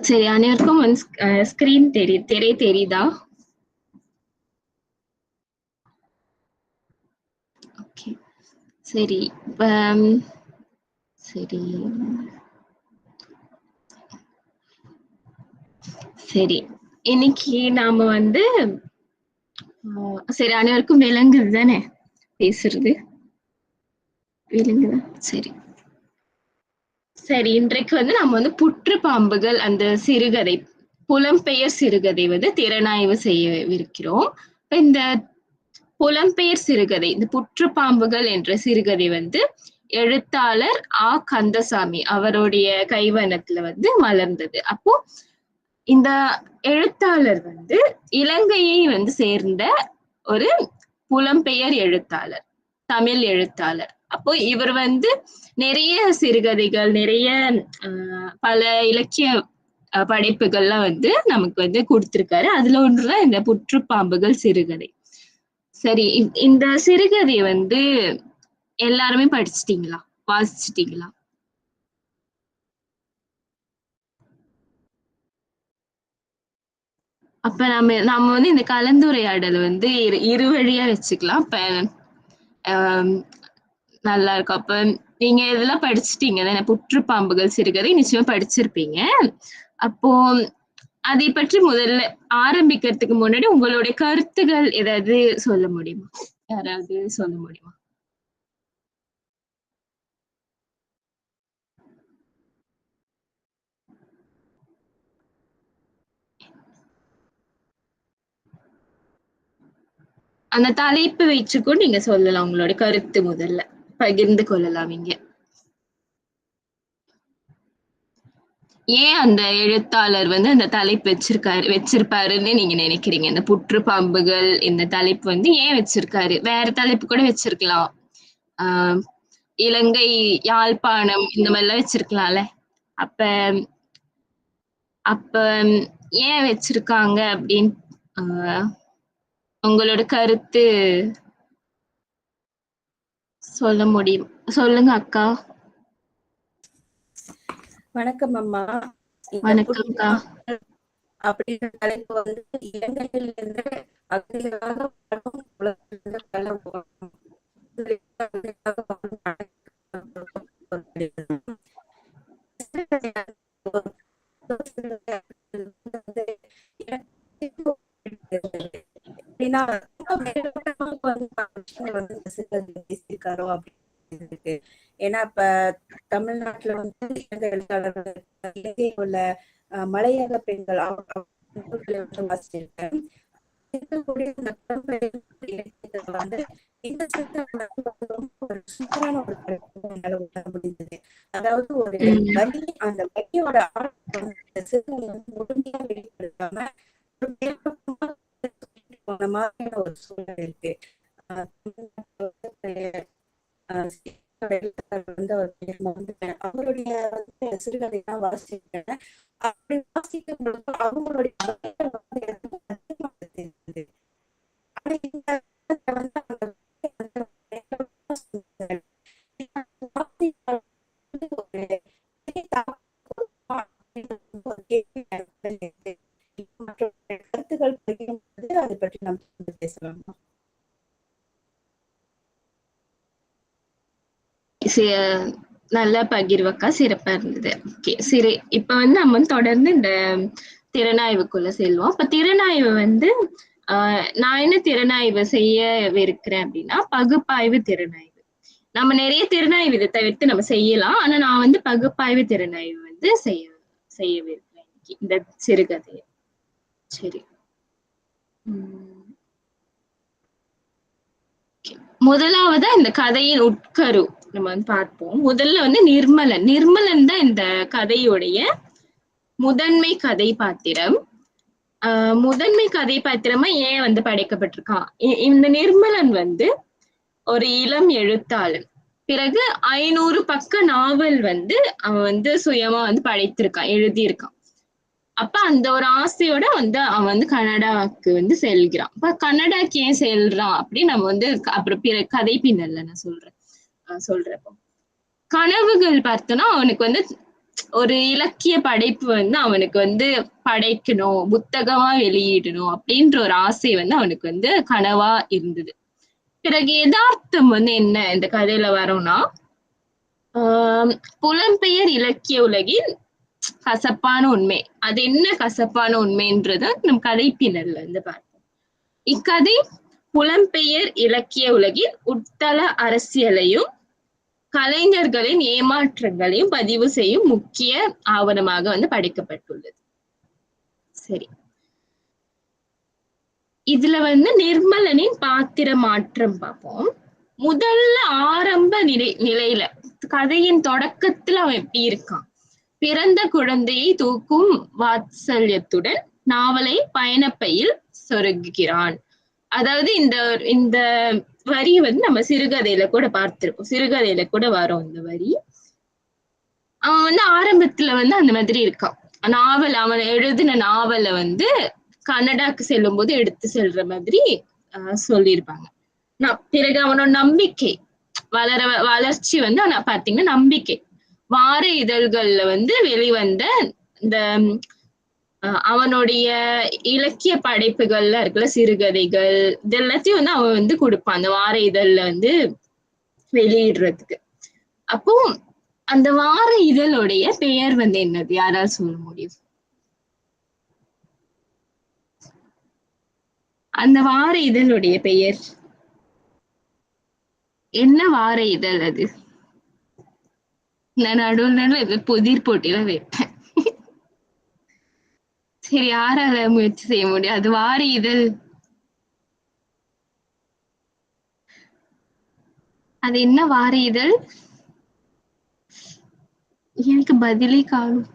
சரி, அனைவருக்கும் வந்து ஸ்கிரீன் திரை தெரியுதா? ஓகே, சரி. சரி சரி இன்னைக்கு நாம வந்து சரி, அனைவருக்கும் விளங்குது தானே பேசுறது? விளங்குதா? சரி சரி, இன்றைக்கு வந்து நம்ம வந்து புற்று பாம்புகள் அந்த சிறுகதை, புலம்பெயர் சிறுகதை வந்து திறனாய்வு செய்யவிருக்கிறோம். இந்த புலம்பெயர் சிறுகதை, இந்த புற்று பாம்புகள் என்ற சிறுகதை வந்து எழுத்தாளர் கந்தசாமி அவருடைய கைவண்ணத்துல வந்து மலர்ந்தது. அப்போ இந்த எழுத்தாளர் வந்து இலங்கையை வந்து சேர்ந்த ஒரு புலம்பெயர் எழுத்தாளர், தமிழ் எழுத்தாளர். அப்போ இவர் வந்து நிறைய சிறுகதைகள், நிறைய பல இலக்கிய படைப்புகள்லாம் வந்து நமக்கு வந்து கொடுத்திருக்காரு. அதுல ஒன்றுதான் இந்த புற்றுப்பாம்புகள் சிறுகதை. சரி, இந்த சிறுகதையை வந்து எல்லாருமே படிச்சிட்டீங்களா? வாசிச்சிட்டீங்களா? அப்ப நம்ம வந்து இந்த கலந்துரையாடல் வந்து இரு வழியா வச்சுக்கலாம். இப்ப நல்லா இருக்கும். அப்ப நீங்க இதெல்லாம் படிச்சிட்டீங்க தானே? புற்றுப்பாம்புகள் சிறுகதை நிச்சயமா படிச்சிருப்பீங்க. அப்போ அதை பற்றி முதல்ல ஆரம்பிக்கிறதுக்கு முன்னாடி உங்களுடைய கருத்துகள் ஏதாவது சொல்ல முடியுமா? யாராவது சொல்ல முடியுமா? அந்த தலைப்பு வச்சுக்கும் நீங்க சொல்லலாம். உங்களோட கருத்து முதல்ல பகிர்ந்து கொள்ளலாம் இங்க. ஏன் அந்த எழுத்தாளர் வந்து அந்த தலைப்பு வச்சிருப்பாருன்னு நீங்க நினைக்கிறீங்க? இந்த புற்று பாம்புகள் இந்த தலைப்பு வந்து ஏன் வச்சிருக்காரு? வேற தலைப்பு கூட வச்சிருக்கலாம். ஆஹ் இலங்கை, யாழ்ப்பாணம் இந்த மாதிரி எல்லாம் வச்சிருக்கலாம்ல. அப்ப அப்ப ஏன் வச்சிருக்காங்க அப்படின்னு உங்களோட கருத்து சொல்ல முடியும்? சொல்லுங்க அக்கா. வணக்கம் அம்மா. வணக்கம்க்கா. அப்படின்ற தலைப்பு வந்து இலங்கையில் இருந்து அகதிகளாக ஏன்னா இப்ப தமிழ்நாட்டுல வந்து இலங்கை எழுத்தாளர்கள் உள்ள மலையக பெண்கள் வந்து வாசிச்சிருக்கேன். அதாவது ஒரு வரி, அந்த வரியோட முழுமையா வெளிப்படுத்தாம போன மாதிரியான ஒரு சூழ்நிலை இருக்கு. அவருடைய சிறுகதை தான் வாசிக்கிறேன். அப்படி வாசிக்கும் பொழுது அவங்களுடைய கருத்துக்கள் அதை பற்றி நாம் பேசலாம். நல்ல பகிர்வக்கா, சிறப்பா இருந்தது. ஓகே, சரி. இப்ப வந்து நம்ம தொடர்ந்து இந்த திறனாய்வுக்குள்ள செல்வோம். இப்ப திறனாய்வு வந்து நான் என்ன திறனாய்வு செய்யவிருக்கிறேன் அப்படின்னா, பகுப்பாய்வு திறனாய்வு. நம்ம நிறைய திறனாய்வு இதை தவிர்த்து நம்ம செய்யலாம். ஆனா நான் வந்து பகுப்பாய்வு திறனாய்வு வந்து செய்யவிருக்கிறேன் இன்னைக்கு இந்த சிறுகதையை. சரி, முதலாவதா இந்த கதையின் உட்கரு நம்ம வந்து பார்ப்போம். முதல்ல வந்து நிர்மலன் தான் இந்த கதையுடைய முதன்மை கதை பாத்திரம். முதன்மை கதை பாத்திரமா ஏன் வந்து படைக்கப்பட்டிருக்கான்? இந்த நிர்மலன் வந்து ஒரு இளம் எழுத்தாளன். பிறகு 500 பக்க நாவல் வந்து அவன் வந்து சுயமா வந்து படைத்திருக்கான், எழுதியிருக்கான். அப்ப அந்த ஒரு ஆசையோட வந்து அவன் வந்து கனடாவுக்கு வந்து செல்கிறான். அப்ப கனடாக்கு ஏன் செல்றான் அப்படின்னு நம்ம வந்து அப்புறம் பிற கதை பின்னல்ல நான் சொல்றேன். கனவுகள் பார்த்தோம்னா அவனுக்கு வந்து ஒரு இலக்கிய படைப்பு வந்து அவனுக்கு வந்து படைக்கணும், புத்தகமா வெளியிடணும் அப்படின்ற ஒரு ஆசை வந்து அவனுக்கு வந்து கனவா இருந்தது. பிறகு யதார்த்தம் வந்து என்ன இந்த கதையில வரும்னா, புலம்பெயர் இலக்கிய உலகில் கசப்பான உண்மை. அது என்ன கசப்பான உண்மைன்றத நம் கதைப்பின்னல்ல வந்து பார்ப்போம். இக்கதை புலம்பெயர் இலக்கிய உலகில் உட்தள அரசியலையும் கலைஞர்களின் ஏமாற்றங்களையும் பதிவு செய்யும் முக்கிய ஆவணமாக வந்து படைக்கப்பட்டுள்ளது. சரி, இதுல வந்து நிர்மலனின் பாத்திர மாற்றம் பார்ப்போம். முதல்ல ஆரம்ப நிலையில கதையின் தொடக்கத்துல அவன் எப்படி இருக்கான்? பிறந்த குழந்தையை தூக்கும் வாத்சல்யத்துடன் நாவலை பயணப்பையில் சொருகுகிறான். அதாவது இந்த இந்த வரி வந்து நம்ம சிறுகதையில கூட பார்த்திருப்போம். சிறுகதையில கூட வரும் இந்த வரி. அவன் வந்து ஆரம்பத்துல வந்து அந்த மாதிரி இருக்கான். நாவல் அவன் எழுதின நாவல வந்து கனடாக்கு செல்லும் போது எடுத்து செல்ற மாதிரி சொல்லியிருப்பாங்க. பிறகு அவனோட நம்பிக்கை வளர்ச்சி வந்து ஆனா பாத்தீங்கன்னா நம்பிக்கை வார இதழ்கள்ல வந்து வெளிவந்த இந்த அவனுடைய இலக்கிய படைப்புகள்ல இருக்குல்ல சிறுகதைகள் இது எல்லாத்தையும் வந்து அவன் வந்து கொடுப்பான் அந்த வார இதழ்ல வந்து வெளியிடுறதுக்கு. அப்போ அந்த வார இதழுடைய பெயர் வந்து என்னது யாராவது சொல்ல முடியும்? அந்த வார இதழுடைய பெயர் என்ன வார இதழ் அது? நான் நடுவில் புதிர் போட்டியில வைப்பேன். சரி, யாரால முயற்சி செய்ய முடியும்? அது வார இதழ். அது என்ன வார இதழ்? எனக்கு பதிலே காணும்.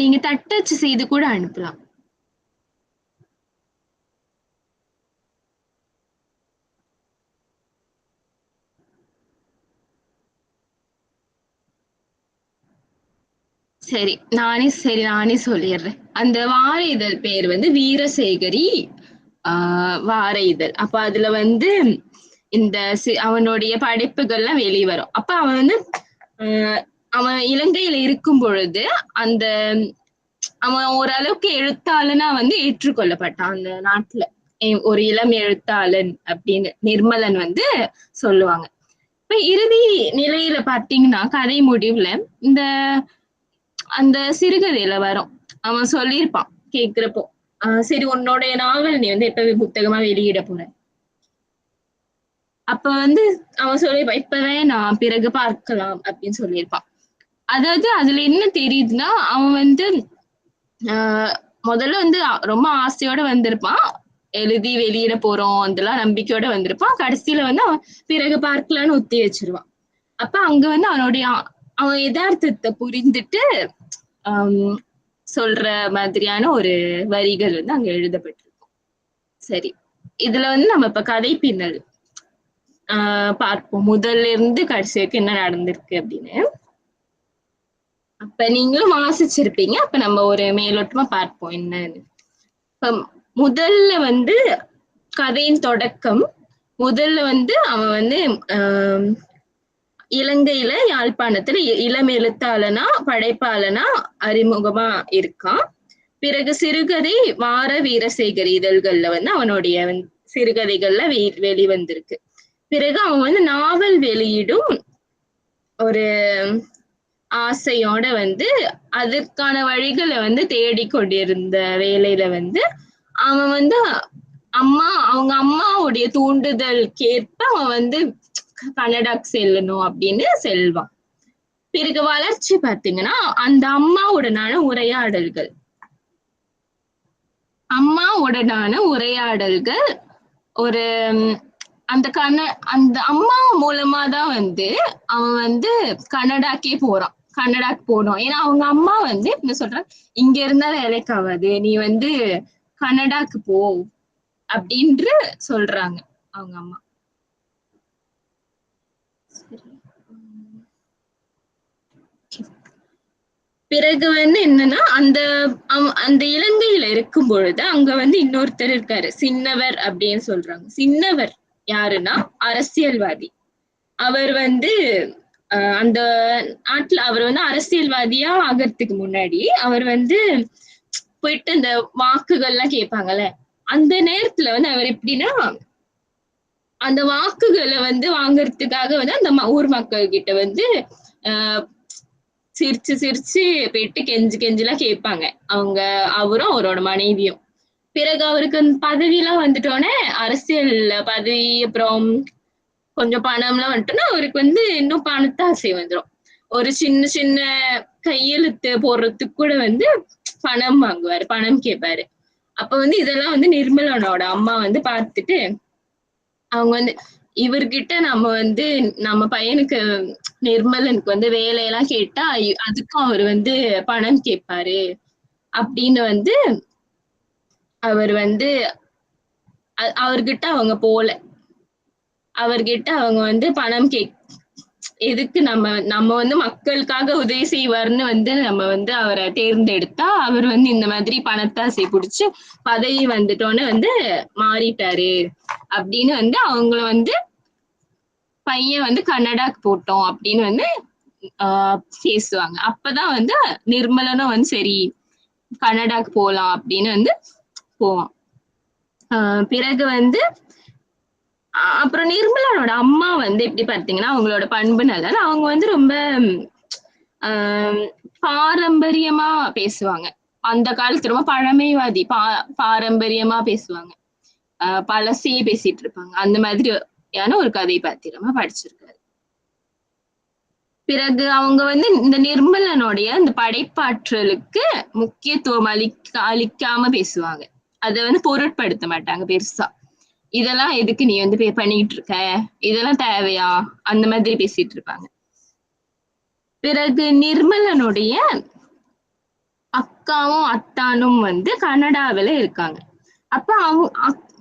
நீங்க தட்டச்சு செய்து கூட அனுப்பலாம். சரி, நானே சொல்லிடுறேன். அந்த வார இதழ் பேர் வந்து வீரசேகரி வார இதழ். அப்ப அதுல வந்து இந்த அவனுடைய படைப்புகள்லாம் வெளிவரும். அப்ப அவன் வந்து அவன் இலங்கையில இருக்கும் பொழுது அந்த அவன் ஓரளவுக்கு எழுத்தாளனா வந்து ஏற்றுக்கொள்ளப்பட்டான் அந்த நாட்டுல. ஒரு இளம் எழுத்தாளன் அப்படின்னு நிர்மலன் வந்து சொல்லுவாங்க. இப்ப இறுதி நிலையில பாத்தீங்கன்னா கதை முடிவுல இந்த அந்த சிறுகதையில வரும். அவன் சொல்லியிருப்பான் கேக்குறப்போ, சரி உன்னுடைய நாவல் நீ வந்து எப்ப புத்தகமா வெளியிட போற? அப்ப வந்து அவன் சொல்லியிருப்பான், இப்ப வேணாம் பிறகு பார்க்கலாம் அப்படின்னு சொல்லியிருப்பான். அதாவது அதுல என்ன தெரியுதுன்னா அவன் வந்து முதல்ல வந்து ரொம்ப ஆசையோட வந்திருப்பான். எழுதி வெளியிட போறோம் அதெல்லாம் நம்பிக்கையோட வந்திருப்பான். கடைசியில வந்து அவன் பிறகு பார்க்கலான்னு ஒத்தி வச்சிருவான். அப்ப அங்க வந்து அவன் யதார்த்தத்தை புரிந்துட்டு சொல்ற மாதிரியான ஒரு வரிகள் வந்து அங்க எழுதப்பட்டிருக்கும். சரி, இதுல வந்து நம்ம இப்ப கதை பின்னல் பார்ப்போம். முதல்ல இருந்து கடைசி வரைக்கும் என்ன நடந்திருக்கு அப்படின்னு. அப்ப நீங்களும் வாசிச்சிருப்பீங்க. அப்ப நம்ம ஒரு மேலோட்டமா பார்ப்போம் என்னன்னு. இப்ப முதல்ல வந்து கதையின் தொடக்கம். முதல்ல வந்து அவன் வந்து இலங்கையில யாழ்ப்பாணத்துல இளம் எழுத்தாளனா படைப்பாளனா அறிமுகமா இருக்கான். பிறகு சிறுகதை வார வீரசேகரி இதழ்கள்ல வந்து அவனுடைய சிறுகதைகள்ல வெளிவந்திருக்கு. பிறகு அவன் வந்து நாவல் வெளியிடும் ஒரு ஆசையோட வந்து அதற்கான வழிகளை வந்து தேடிக்கொண்டிருந்த வேலையில வந்து அவன் வந்து அவங்க அம்மாவுடைய தூண்டுதலுக்கேற்ப அவன் வந்து கனடாக்கு செல்லணும் அப்படின்னு செல்வான். பிறகு வளர்ச்சி பார்த்தீங்கன்னா அந்த அம்மாவுடனான உரையாடல்கள் ஒரு அந்த அம்மா மூலமா தான் வந்து அவன் வந்து கனடாக்கு போனோம். ஏன்னா அவங்க அம்மா வந்து என்ன சொல்றாங்க, இங்க இருந்தா வேலைக்கு ஆகாது, நீ வந்து கனடாக்கு போ அப்படின்னு சொல்றாங்க அவங்க அம்மா. பிறகு வந்து என்னன்னா அந்த இலங்கையில இருக்கும் பொழுது அங்க வந்து இன்னொருத்தர் இருக்காரு, சின்னவர் அப்படின்னு சொல்றாங்க. சின்னவர் யாருன்னா அரசியல்வாதி. அவர் வந்து அந்த நாட்டுல அவர் வந்து அரசியல்வாதியா ஆகிறதுக்கு முன்னாடி அவர் வந்து போயிட்டு இந்த வாக்குகள் எல்லாம் கேட்பாங்கல்ல, அந்த நேரத்துல வந்து அவர் எப்படின்னா அந்த வாக்குகளை வந்து வாங்குறதுக்காக வந்து அந்த ஊர் மக்கள் கிட்ட வந்து ஆஹ் சிரிச்சு சிரிச்சு போயிட்டு கெஞ்சு கெஞ்சிலாம் கேட்பாங்க அவங்க, அவரும் அவரோட மனைவியும். பிறகு அவருக்கு அந்த பதவி எல்லாம் வந்துட்டோன்னே, அரசியல் பதவி அப்புறம் கொஞ்சம் பணம் எல்லாம் வந்துட்டோன்னா அவருக்கு வந்து இன்னும் பணத்தாசை வந்துடும். ஒரு சின்ன சின்ன கையெழுத்து போடுறதுக்கு கூட வந்து பணம் வாங்குவாரு, பணம் கேட்பாரு. அப்ப வந்து இதெல்லாம் வந்து நிர்மலனோட அம்மா வந்து பார்த்துட்டு அவங்க வந்து இவர்கிட்ட நம்ம வந்து நம்ம பையனுக்கு நிர்மலனுக்கு வந்து வேலையெல்லாம் கேட்டா அதுக்கும் அவர் வந்து பணம் கேட்பாரு அப்படின்னு வந்து அவர் வந்து அவர்கிட்ட அவங்க போல, அவர்கிட்ட அவங்க வந்து பணம் எதுக்கு நம்ம நம்ம வந்து மக்களுக்காக உதவி செய்வார்னு வந்து நம்ம வந்து அவரை தேர்ந்தெடுத்தா அவர் வந்து இந்த மாதிரி பணத்தாசை பிடிச்சு பதவி வந்துட்டோன்னு வந்து மாறிட்டாரு அப்படின்னு வந்து அவங்கள வந்து பையன் வந்து கன்னடாக்கு போட்டோம் அப்படின்னு வந்து பேசுவாங்க. அப்பதான் வந்து நிர்மலனும் வந்து சரி கன்னடாக்கு போலாம் அப்படின்னு வந்து போவான். பிறகு வந்து அப்புறம் நிர்மலனோட அம்மா வந்து எப்படி பார்த்தீங்கன்னா அவங்களோட பண்பு நலன், அவங்க வந்து ரொம்ப பாரம்பரியமா பேசுவாங்க. அந்த காலத்து ரொம்ப பழமைவாதி, பாரம்பரியமா பேசுவாங்க. பழசையே பேசிட்டு இருப்பாங்க. அந்த மாதிரியான ஒரு கதை பாத்திரமா படிச்சிருக்காரு. பிறகு அவங்க வந்து இந்த நிர்மலனுடைய இந்த படைப்பாற்றலுக்கு முக்கியத்துவம் அளிக்காம பேசுவாங்க. அதை வந்து பொருட்படுத்த மாட்டாங்க பெருசா. இதெல்லாம் எதுக்கு நீ வந்து பண்ணிட்டு இருக்க, இதெல்லாம் தேவையா, அந்த மாதிரி பேசிட்டு இருப்பாங்க. பிறகு நிர்மலனுடைய அக்காவும் அத்தானும் வந்து கனடாவில இருக்காங்க. அப்ப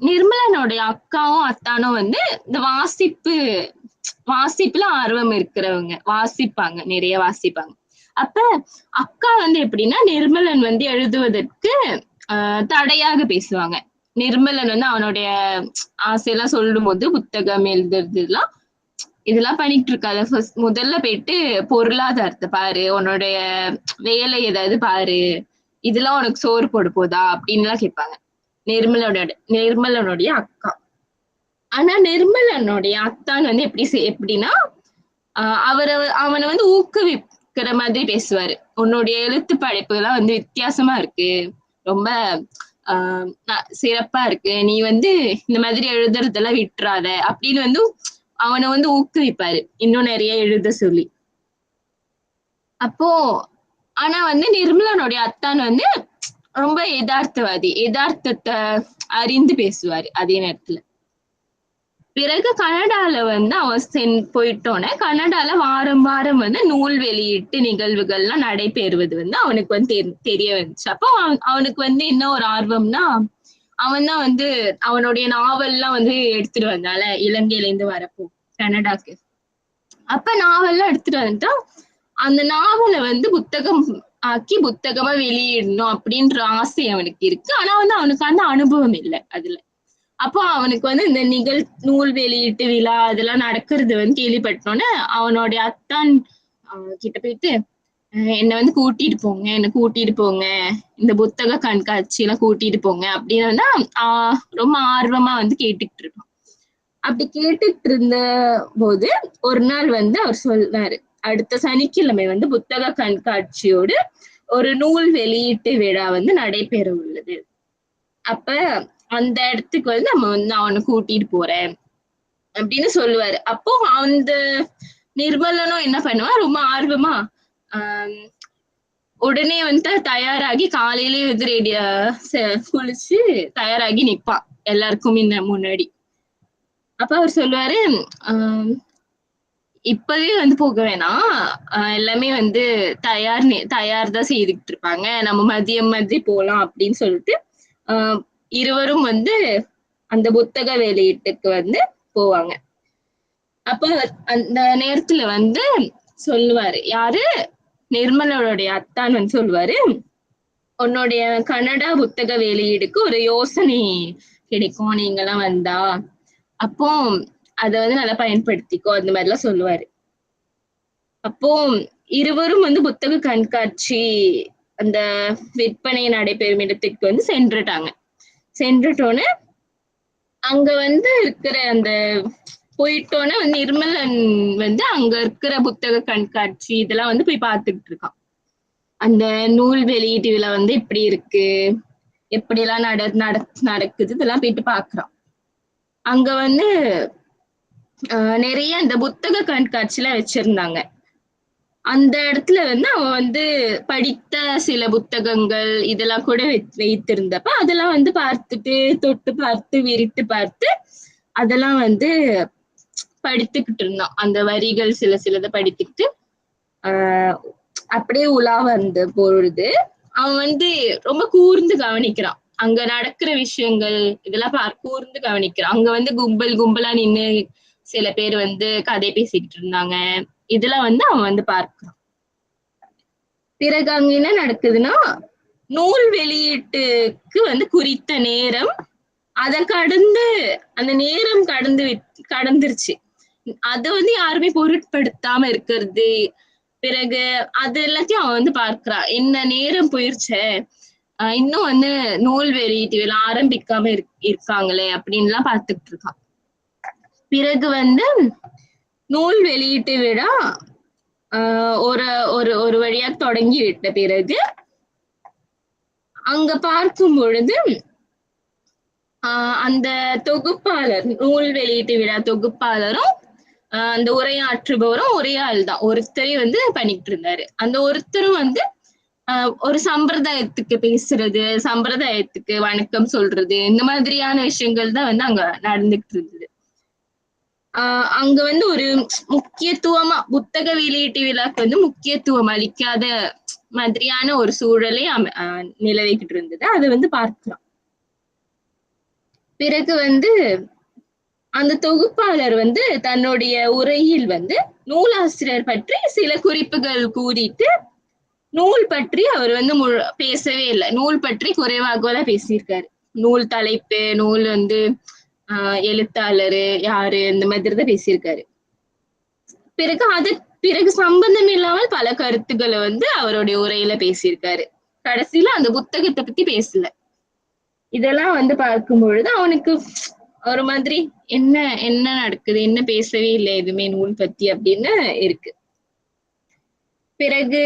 நிர்மலனுடைய அக்காவும் அத்தானும் வந்து இந்த வாசிப்புல ஆர்வம் இருக்கிறவங்க, வாசிப்பாங்க, நிறைய வாசிப்பாங்க. அப்ப அக்கா வந்து எப்படின்னா நிர்மலன் வந்து எழுதுவதற்கு தடையாக பேசுவாங்க. நிர்மலன் வந்து அவனுடைய ஆசையெல்லாம் சொல்லும் போது புத்தகம் எழுதுறதுலாம் இதெல்லாம் பண்ணிட்டு இருக்காத, முதல்ல போயிட்டு பொருளாதாரத்தை பாரு, உன்னுடைய வேலை ஏதாவது பாரு, இதெல்லாம் உனக்கு சோறு போட போதா அப்படின்னு எல்லாம் கேட்பாங்க நிர்மலனுடைய அக்கா. ஆனா நிர்மலனுடைய அத்தான் வந்து எப்படின்னா அவனை வந்து ஊக்குவிக்கிற மாதிரி பேசுவாரு. உன்னுடைய எழுத்து படைப்புகள்லாம் வந்து வித்தியாசமா இருக்கு, ரொம்ப சிறப்பா இருக்கு, நீ வந்து இந்த மாதிரி எழுதுறதெல்லாம் விட்டுறாத அப்படின்னு வந்து அவனை வந்து ஊக்குவிப்பாரு இன்னும் நிறைய எழுத சொல்லி. அப்போ ஆனா வந்து நிர்மலனுடைய அத்தான் வந்து ரொம்ப யதார்த்தத்தை அறிந்து பேசுவாரு அதே நேரத்துல. பிறகு கனடால வந்து அவன் போயிட்டோன்னே கனடால வாரம் வாரம் வந்து நூல் வெளியீட்டு நிகழ்வுகள்லாம் நடைபெறுவது வந்து அவனுக்கு வந்து தெரிய வந்துச்சு. அப்போ அவனுக்கு வந்து என்ன ஒரு ஆர்வம்னா, அவன் தான் வந்து அவனுடைய நாவல்லாம் வந்து எடுத்துட்டு வந்தால இலங்கையில இருந்து வரப்போ கனடாக்கு. அப்ப நாவல்லாம் எடுத்துட்டு வந்துட்டா அந்த நாவலை வந்து புத்தகம் ஆக்கி புத்தகமா வெளியிடணும் அப்படின்ற ஆசை அவனுக்கு இருக்கு. ஆனா வந்து அவனுக்கு அந்த அனுபவம் இல்லை அதுல. அப்போ அவனுக்கு வந்து இந்த நூல் வெளியீட்டு விழா அதெல்லாம் நடக்கிறது வந்து கேள்விப்பட்டோன்னே அவனுடைய அத்தான் கிட்ட போயிட்டு என்னை வந்து கூட்டிட்டு போங்க இந்த புத்தக கண்காட்சி எல்லாம் கூட்டிட்டு போங்க அப்படின்னு வந்து ரொம்ப ஆர்வமா வந்து கேட்டுக்கிட்டு இருப்பான். அப்படி கேட்டுட்டு இருந்த போது ஒரு நாள் வந்து அவர் சொல்றாரு, அடுத்த சனிக்கிழமை வந்து புத்தக கண்காட்சியோடு ஒரு நூல் வெளியீட்டு விழா வந்து நடைபெற உள்ளது. அப்ப அந்த இடத்துக்கு வந்து நம்ம வந்து அவனை கூட்டிட்டு போறேன் அப்படின்னு சொல்லுவாரு. அப்போ அந்த நிர்மலனும் என்ன பண்ணுவான், ரொம்ப ஆர்வமா உடனே வந்து தயாராகி காலையிலேயே வந்து ரெடியா குளிச்சு தயாராகி நிப்பான் எல்லாருக்கும் முன்னாடி. அப்ப அவர் சொல்லுவாரு, இப்பவே வந்து போக வேணாம், எல்லாமே வந்து தயார் தான் செய்துக்கிட்டு இருப்பாங்க, நம்ம மதியம் மாதிரி போலாம் அப்படின்னு சொல்லிட்டு இருவரும் வந்து அந்த புத்தக வெளியீட்டுக்கு வந்து போவாங்க. அப்ப அந்த நேரத்துல வந்து சொல்லுவாரு, யாரு நிர்மலனுடைய அத்தான் வந்து சொல்லுவாரு, உன்னுடைய கன்னடா புத்தக வெளியீடுக்கு ஒரு யோசனை கிடைக்கும் நீங்கெல்லாம் வந்தா, அப்போ அத வந்து நல்லா பயன்படுத்திக்கோ அந்த மாதிரி எல்லாம் சொல்லுவாரு. அப்போ இருவரும் வந்து புத்தக கண்காட்சி அந்த விற்பனை நடைபெறும் இடத்திற்கு வந்து சென்றுட்டோன்னு அங்க வந்து இருக்கிற அந்த போயிட்டோன்னே வந்து நிர்மலன் வந்து அங்க இருக்கிற புத்தக கண்காட்சி இதெல்லாம் வந்து போய் பார்த்துக்கிட்டு இருக்கான். அந்த நூல் வெளியீட்டு விழா வந்து இப்படி இருக்கு, எப்படிலாம் நடக்குது இதெல்லாம் போயிட்டு பாக்குறான். அங்க வந்து நிறைய இந்த புத்தக கண்காட்சிலாம் வச்சிருந்தாங்க. அந்த இடத்துல வந்து அவன் வந்து படித்த சில புத்தகங்கள் இதெல்லாம் கூட வைத்திருந்தப்ப அதெல்லாம் வந்து பார்த்துட்டு தொட்டு பார்த்து விரித்து பார்த்து அதெல்லாம் வந்து படித்துக்கிட்டு இருந்தான். அந்த வரிகள் சிலதை படித்துக்கிட்டு அப்படியே உலா வந்த பொழுது அவன் வந்து ரொம்ப கூர்ந்து கவனிக்கிறான். அங்க நடக்கிற விஷயங்கள் இதெல்லாம் கூர்ந்து கவனிக்கிறான். அங்க வந்து கும்பலா நின்னு சில பேர் வந்து கதை பேசிக்கிட்டு இருந்தாங்க. இதெல்லாம் வந்து அவன் வந்து பார்க்கிறான். பிறகு அங்க என்ன நடக்குதுன்னா நூல் வெளியீட்டுக்கு வந்து குறித்த நேரம் அதை கடந்து அந்த நேரம் கடந்துருச்சு. அத வந்து யாருமே பொருட்படுத்தாம இருக்கிறது. பிறகு அது எல்லாத்தையும் அவன் வந்து பார்க்கிறான். என்ன நேரம் போயிருச்சே, இன்னும் வந்து நூல் வெளியீட்டு விழா ஆரம்பிக்காம இருக்காங்களே அப்படின்லாம் பார்த்துட்டு இருக்கான். பிறகு வந்து நூல் வெளியீட்டு விழா ஒரு வழியா தொடங்கி விட்ட பிறகு அங்க பார்க்கும் பொழுது அந்த தொகுப்பாளர் நூல் வெளியீட்டு விழா தொகுப்பாளரும் அந்த உரையாற்றுபவரும் ஒரே ஆள் தான். ஒருத்தரே வந்து பண்ணிட்டு இருந்தாரு. அந்த ஒருத்தரும் வந்து ஒரு சம்பிரதாயத்துக்கு பேசுறது, சம்பிரதாயத்துக்கு வணக்கம் சொல்றது, இந்த மாதிரியான விஷயங்கள் தான் வந்து அங்க நடந்துகிட்டு இருந்தது. அங்க வந்து ஒரு முக்கியத்துவமா புத்தக வெளியீட்டு விழாக்கு வந்து முக்கியத்துவம் அளிக்காத மாதிரியான ஒரு சூழலை நிலவிக்கிட்டு இருந்தது. அதை வந்து பார்க்கிறோம். பிறகு வந்து அந்த தொகுப்பாளர் வந்து தன்னுடைய உரையில் வந்து நூலாசிரியர் பற்றி சில குறிப்புகள் கூறிட்டு நூல் பற்றி அவர் வந்து பேசவே இல்லை. நூல் பற்றி குறைவாகதான் பேசியிருக்காரு. நூல் தலைப்பு, நூல் வந்து எழுத்தாளரு யாரு, இந்த மாதிரிதான் பேசியிருக்காரு. பிறகு சம்பந்தம் இல்லாமல் பல கருத்துக்களை வந்து அவருடைய உரையில பேசியிருக்காரு. கடைசியில அந்த புத்தகத்தை பத்தி பேசல. இதெல்லாம் வந்து பார்க்கும் பொழுது அவனுக்கு ஒரு மாதிரி என்ன நடக்குது, என்ன பேசவே இல்லை எதுவுமே நூல் பத்தி அப்படின்னு இருக்கு. பிறகு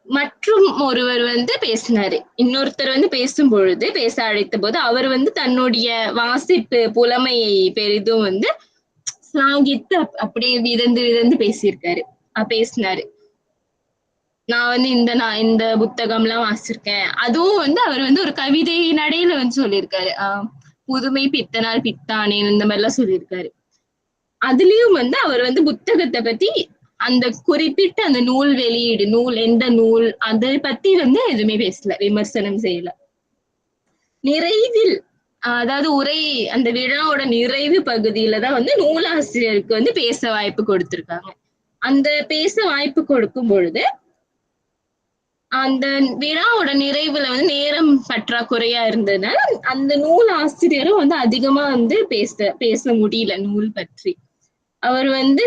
மற்றும் ஒருவர் வந்து பேசினாரு. இன்னொருத்தர் வந்து பேசும் பொழுது பேச அழைத்த போது அவர் வந்து தன்னுடைய வாசிப்பு புலமையை பெரிதும் வந்து சாகித்து அப்படியே விதந்து பேசியிருக்காரு. பேசினாரு. நான் வந்து இந்த புத்தகம் எல்லாம் வாசிச்சிருக்கேன். அதுவும் வந்து அவர் வந்து ஒரு கவிதை நடையில வந்து சொல்லியிருக்காரு. புதுமை பித்தனால் பித்தானேன் இந்த மாதிரி எல்லாம் சொல்லியிருக்காரு. அதுலயும் வந்து அவர் வந்து புத்தகத்தை பத்தி அந்த குறிப்பிட்ட அந்த நூல் வெளியீடு, எந்த நூல் அதை பத்தி வந்து எதுவுமே பேசல, விமர்சனம் செய்யல. நிறைவில் அதாவது உரை அந்த விழாவோட நிறைவு பகுதியில தான் வந்து நூலாசிரியருக்கு வந்து பேச வாய்ப்பு கொடுத்திருக்காங்க. அந்த பேச வாய்ப்பு கொடுக்கும் பொழுது அந்த விழாவோட நிறைவுல வந்து நேரம் பற்றாக்குறையா இருந்ததுனால அந்த நூல் ஆசிரியரும் வந்து அதிகமா வந்து பேச முடியல நூல் பற்றி. அவர் வந்து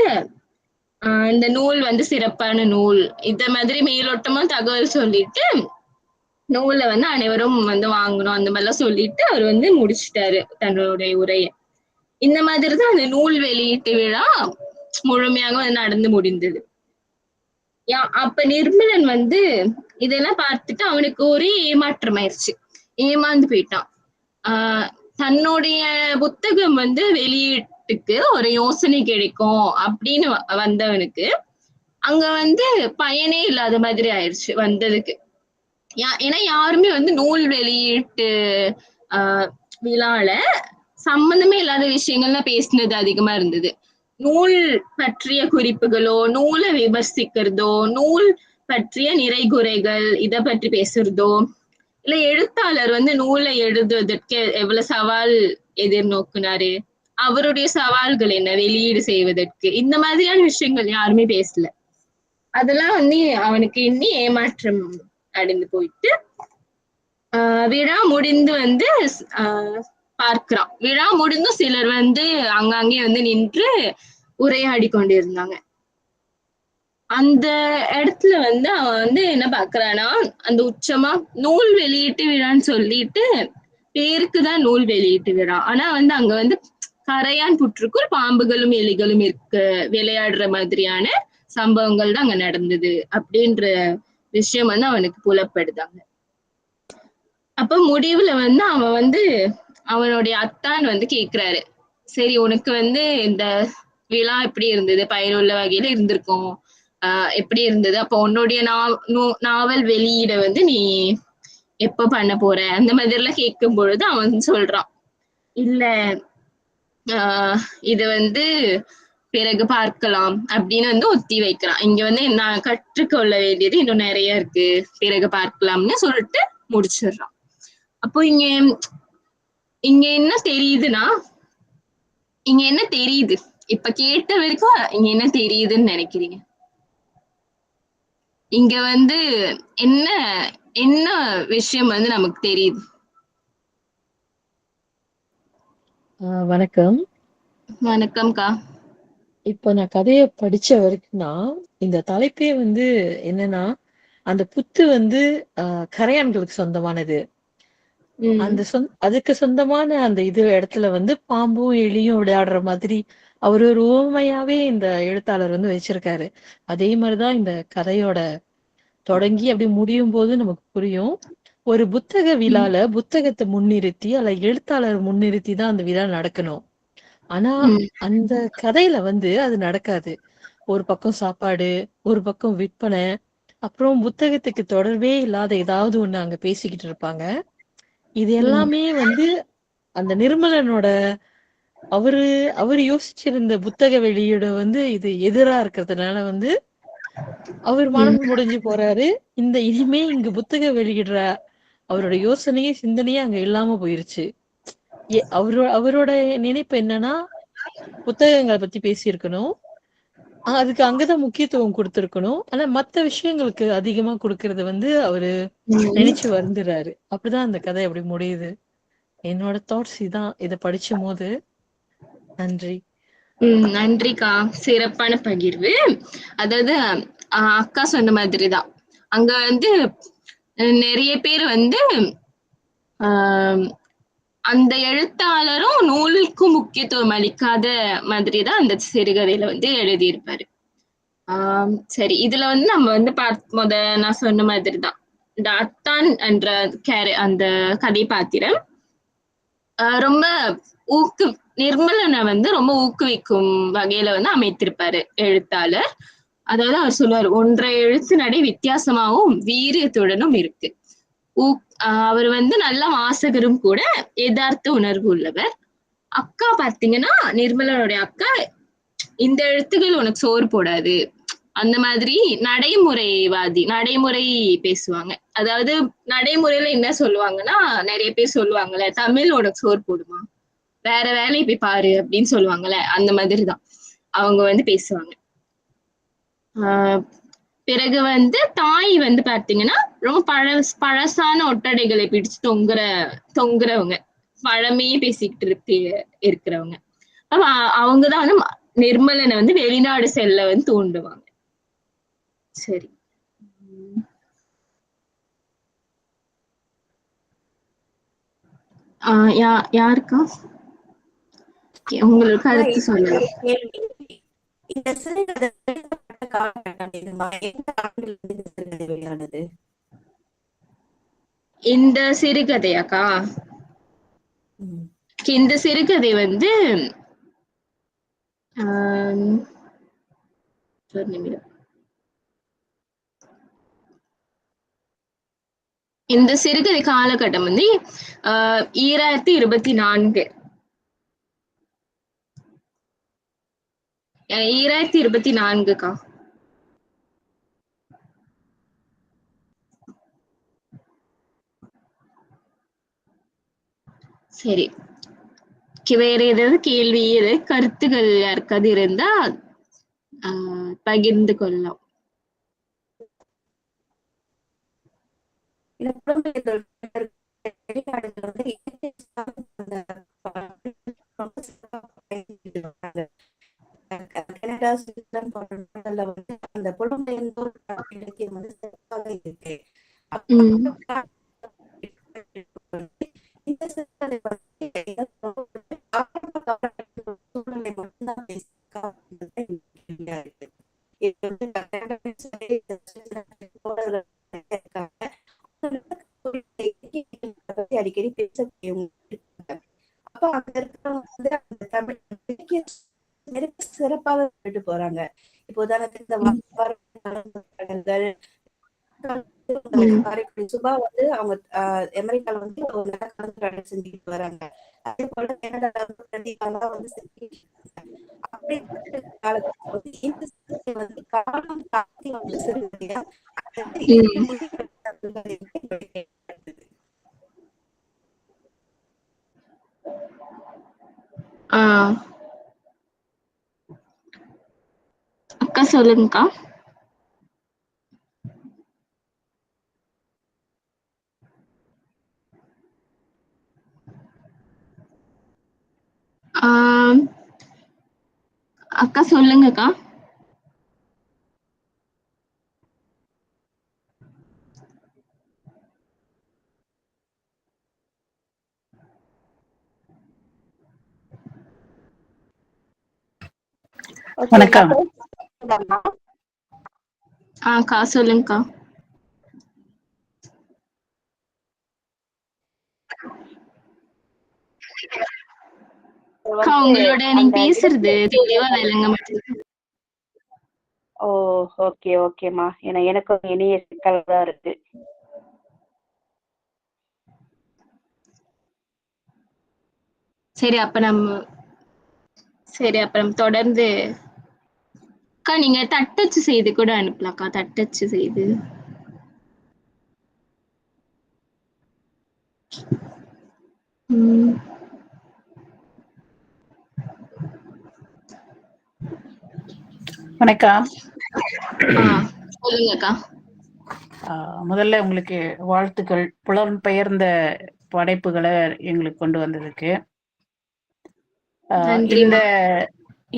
இந்த நூல் வந்து சிறப்பான நூல் இந்த மாதிரி மேலோட்டமா தகவல் சொல்லிட்டு நூலை வந்து அனைவரும் வந்து வாங்கணும் அந்த மாதிரிலாம் சொல்லிட்டு அவர் வந்து முடிச்சுட்டாரு தன்னுடைய உரைய. இந்த மாதிரிதான் அந்த நூல் வெளியீட்டு விழா முழுமையாக வந்து நடந்து முடிந்தது. அப்ப நிர்மலன் வந்து இதெல்லாம் பார்த்துட்டு அவனுக்கு ஒரே ஏமாற்றம் ஆயிடுச்சு. ஏமாந்து போயிட்டான். தன்னுடைய புத்தகம் வந்து வெளியீட்டுக்கு ஒரு யோசனை கிடைக்கும் அப்படின்னு வந்தவனுக்கு அங்க வந்து பயனே இல்லாத மாதிரி ஆயிடுச்சு வந்ததுக்கு. ஏன்னா யாருமே வந்து நூல் வெளியீட்டு விழால சம்பந்தமே இல்லாத விஷயங்கள்லாம் பேசினது அதிகமா இருந்தது. நூல் பற்றிய குறிப்புகளோ, நூலை விமர்சிக்கிறதோ, நூல் பற்றிய நிறைகுறைகள் இதை பற்றி பேசுறதோ, இல்ல எழுத்தாளர் வந்து நூலை எழுதுவதற்கு எவ்வளவு சவால் எதிர்நோக்குனாரு, அவருடைய சவால்கள் என்ன வெளியீடு செய்வதற்கு, இந்த மாதிரியான விஷயங்கள் யாருமே பேசல. அதெல்லாம் வந்து அவனுக்கு இன்னி ஏமாற்றம் அடைந்து போயிட்டு விழா முடிந்து வந்து பார்க்கிறான். விழா முடிந்தும் சிலர் வந்து அங்கங்கே வந்து நின்று உரையாடி கொண்டிருந்தாங்க. அந்த இடத்துல வந்து அவன் வந்து என்ன பாக்குறான்னா, அந்த உச்சமா நூல் வெளியீட்டு விழான்னு சொல்லிட்டு பேருக்குதான் நூல் வெளியீட்டு விழா. ஆனா வந்து அங்க வந்து கரையான் புற்றுக்குள் பாம்புகளும் எலிகளும் விளையாடுற மாதிரியான சம்பவங்கள் தான் அங்க நடந்தது அப்படின்ற விஷயம் வந்து அவனுக்கு புலப்படுதாங்க. அப்ப முடிவுல வந்து அவன் வந்து அவனுடைய அத்தான் வந்து கேக்குறாரு, சரி உனக்கு வந்து இந்த விழா எப்படி இருந்தது, பயனுள்ள வகையில இருந்திருக்கும், எப்படி இருந்தது, அப்ப உன்னுடைய நாவல் வெளியீட வந்து நீ எப்ப பண்ண போற, அந்த மாதிரி எல்லாம் கேட்கும் பொழுது அவன் சொல்றான், இல்ல இது வந்து பிறகு பார்க்கலாம் அப்படின்னு வந்து ஒத்தி வைக்கிறான். இங்க வந்து நான் கற்றுக்கொள்ள வேண்டியது இன்னும் நிறைய இருக்கு, பிறகு பார்க்கலாம்னு சொல்லிட்டு முடிச்சிடுறான். அப்போ இங்க இங்க என்ன தெரியுதுன்னா, இங்க என்ன தெரியுது, இப்ப கேட்ட வரைக்கும் இங்க என்ன தெரியுதுன்னு நினைக்கிறீங்க? இங்க வந்து என்ன என்ன விஷயம் வந்து நமக்கு தெரியுது? வணக்கம். வணக்கம்க்கா. இப்ப நான் கதைய படிச்ச வரைக்கும்னா, இந்த தலைப்பே வந்து என்னன்னா, அந்த புத்து வந்து கரையான்களுக்கு சொந்தமானது. அந்த அதுக்கு சொந்தமான அந்த இடத்துல வந்து பாம்பும், எலியும் விளையாடுற மாதிரி அவரு ஒரு உவமையாவே இந்த எழுத்தாளர் வந்து வச்சிருக்காரு. அதே மாரி தான் இந்த கதையோட தொடங்கி அப்படி முடியும்போது நமக்கு புரியும். ஒரு புத்தக விழால புத்தகத்த முன்னிறுத்தி, அல்ல எழுத்தாளர் முன்னிறுத்தி தான் அந்த விழா நடக்கணும். ஆனா, அந்த கதையில வந்து அது நடக்காது. ஒரு பக்கம் சாப்பாடு, ஒரு பக்கம் விற்பனை, அப்புறம் புத்தகத்துக்கு தொடர்பே இல்லாத ஏதாவது ஒண்ணு அங்க பேசிக்கிட்டு இருப்பாங்க. இது எல்லாமே வந்து அந்த நிர்மலனோட அவரு அவரு யோசிச்சிருந்த புத்தக வெளியீட வந்து இது எதிரா இருக்கிறதுனால வந்து, அவர் மனம் முடிஞ்சு போறாரு. இனிமே இங்க புத்தக வெளியிடுற அவரோட யோசனையே, சிந்தனையே அங்க இல்லாம போயிருச்சு. அவரோட நினைப்பு என்னன்னா, புத்தகங்கள பத்தி பேசியிருக்கணும். அதுக்கு அங்கதான் முக்கியத்துவம் குடுத்திருக்கணும். ஆனா மத்த விஷயங்களுக்கு அதிகமா குடுக்கறத வந்து அவரு நினைச்சு வருந்துறாரு. அப்படிதான் அந்த கதை அப்படி முடியுது. என்னோட தாட்ஸ் இதான் இத படிச்சபோது. நன்றி. நன்றிக்கா. சிறப்பான பகிர்வு. அதாவது அக்கா சொன்ன மாதிரிதான். அங்க வந்து நிறைய பேர் வந்து அந்த எழுத்தாளரும் நூலுக்கும் முக்கியத்துவம் அளிக்காத மாதிரிதான் அந்த சிறுகதையில வந்து எழுதியிருப்பாரு. சரி, இதுல வந்து நம்ம வந்து நான் சொன்ன மாதிரிதான் இந்த அத்தான் என்ற அந்த கதை பாத்திரம் ரொம்ப நிர்மலனை வந்து ரொம்ப ஊக்குவிக்கும் வகையில வந்து அமைத்திருப்பாரு எழுத்தாளர். அதாவது அவர் சொல்லுவார், ஒன்றை எழுத்து நடை வித்தியாசமாகவும் வீரியத்துடனும் இருக்கு. அவர் வந்து நல்ல வாசகரும் கூட, யதார்த்த உணர்வு உள்ளவர். அக்கா பாத்தீங்கன்னா, நிர்மலனுடைய அக்கா, இந்த எழுத்துக்கள் உனக்கு சோறு போடாது, அந்த மாதிரி நடைமுறை பேசுவாங்க. அதாவது நடைமுறையில என்ன சொல்லுவாங்கன்னா, நிறைய பேர் சொல்லுவாங்கல்ல, தமிழ் உனக்கு சோறு போடுமா, வேற வேலையை போய் பாரு அப்படின்னு சொல்லுவாங்கல்ல, அந்த மாதிரிதான் அவங்க வந்து பேசுவாங்க. பிறகு வந்து தாய் வந்து பாத்தீங்கன்னா ரொம்ப பழசான ஒட்டடைகளை பிடிச்சு தொங்குறவங்க, பழமையே பேசிக்கிட்டு இருக்கிறவங்க. அவங்கதான் வந்து நிர்மலனை வந்து வெளிநாடு செல்ல வந்து தூண்டுவாங்க. சரி, யாருக்கா உங்களுக்கு கருத்து சொல்லுங்க. இந்த சிறுகதை எழுதப்பட்ட காலகட்டம் எதுமா? எந்த ஆண்டில் இந்த சிறுகதை வெளியானது? இந்த சிறுகதையாக்கா? இந்த சிறுகதை வந்து ஒரு நிமிடம். இந்த சிறுகதை காலகட்டம் வந்து 2024 2024க்கா. சரி, வேற ஏதாவது கேள்வி, ஏதாவது கருத்துக்கள் யாருக்காவது இருந்தா பகிர்ந்து கொள்ளலாம். கனடா, சுவிட்சர்லாந்து போன்ற நாடுகள்ல வந்து அந்த புலம்பெயர்ந்தோர் இலக்கியம் வந்து சிறப்பாக இருக்கு. இந்த சிறுகதை வந்து சூழ்நிலை மட்டும்தான் இருக்கு. இது வந்து அடிக்கடி பேசக்கூடியவங்க. அப்ப அங்க இருக்கிறவங்க வந்து அந்த தமிழ் சிறப்பாக விட்டு போறாங்க. இப்போ உதாரணத்துக்கு இந்த சுபா வந்து அவங்க அமெரிக்கால வந்து ஒரு நடை செஞ்சுட்டு வராங்க. அதே போல கனடால வந்து அப்படி வந்து காலம் தாண்டி அவங்க சிறுகதையா அக்கா சொல்லுங்கக்கா. அக்கா சொல்லுங்கக்கா. வணக்கம். அக்கா சொல்லுங்கக்கா. உங்களோட நீங்க பேசுறது தெளிவா இல்லைங்க மாட்டேங்குது. ஓ, ஓகே ஓகேம்மா. ஏன்னா எனக்கும் இணைய சிக்கல் தான் இருக்கு. சரி அப்ப நம்ம தொடர்ந்து அக்கா நீங்க தட்டச்சு செய்து கூட அனுப்பலாம்க்கா. தட்டச்சு செய்து வணக்கம். சொல்லுங்கக்கா. முதல்ல உங்களுக்கு வாழ்த்துக்கள். புலம்பெயர்ந்த படைப்புகளை எங்களுக்கு கொண்டு வந்ததுக்கு.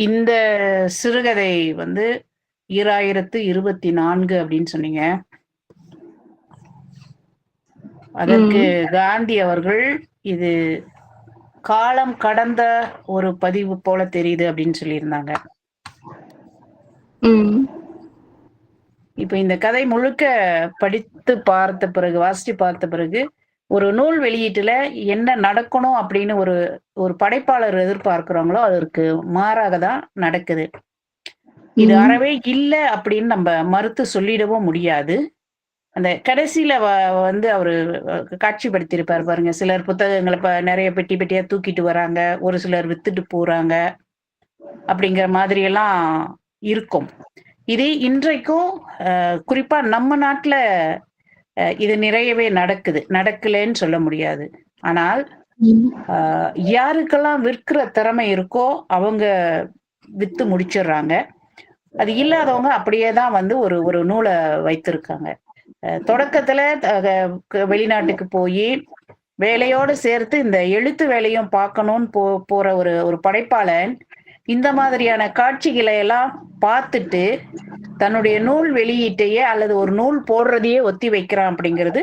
இந்த சிறுகதை வந்து 2024 அப்படின்னு சொன்னீங்க. அதற்கு காந்தி அவர்கள் இது காலம் கடந்த ஒரு பதிவு போல தெரியுது அப்படின்னு சொல்லியிருந்தாங்க. இப்ப இந்த கதை முழுக்க படித்து பார்த்த பிறகு, வாசித்து பார்த்த பிறகு, ஒரு நூல் வெளியீட்டுல என்ன நடக்கணும் அப்படின்னு ஒரு படைப்பாளர் எதிர்பார்க்கிறவங்களோ அதற்கு மாறாக தான் நடக்குது. இது அறவே இல்லை அப்படின்னு நம்ம மறுத்து சொல்லிடவும் முடியாது. அந்த கடைசியில வந்து அவரு காட்சிப்படுத்தியிருப்பார் பாருங்க. சிலர் புத்தகங்களை நிறைய பெட்டி பெட்டியா தூக்கிட்டு வராங்க, ஒரு சிலர் வித்துட்டு போறாங்க, அப்படிங்கிற மாதிரி எல்லாம் இருக்கும். இது இன்றைக்கும் குறிப்பா நம்ம நாட்டுல இது நிறையவே நடக்கலன்னு சொல்ல முடியாது. ஆனால் யாருக்கெல்லாம் விற்கிற திறமை இருக்கோ அவங்க வித்து முடிச்சிடுறாங்க. அது இல்லாதவங்க அப்படியேதான் வந்து ஒரு நூலை வைத்திருக்காங்க. தொடக்கத்துல வெளிநாட்டுக்கு போய் வேலையோடு சேர்த்து இந்த எழுத்து வேலையும் பார்க்கணும்னு போற ஒரு படைப்பாளன் இந்த மாதிரியான காட்சிகளை எல்லாம் பார்த்துட்டு தன்னுடைய நூல் வெளியீட்டையே அல்லது ஒரு நூல் போடுறதையே ஒத்தி வைக்கிறான் அப்படிங்கிறது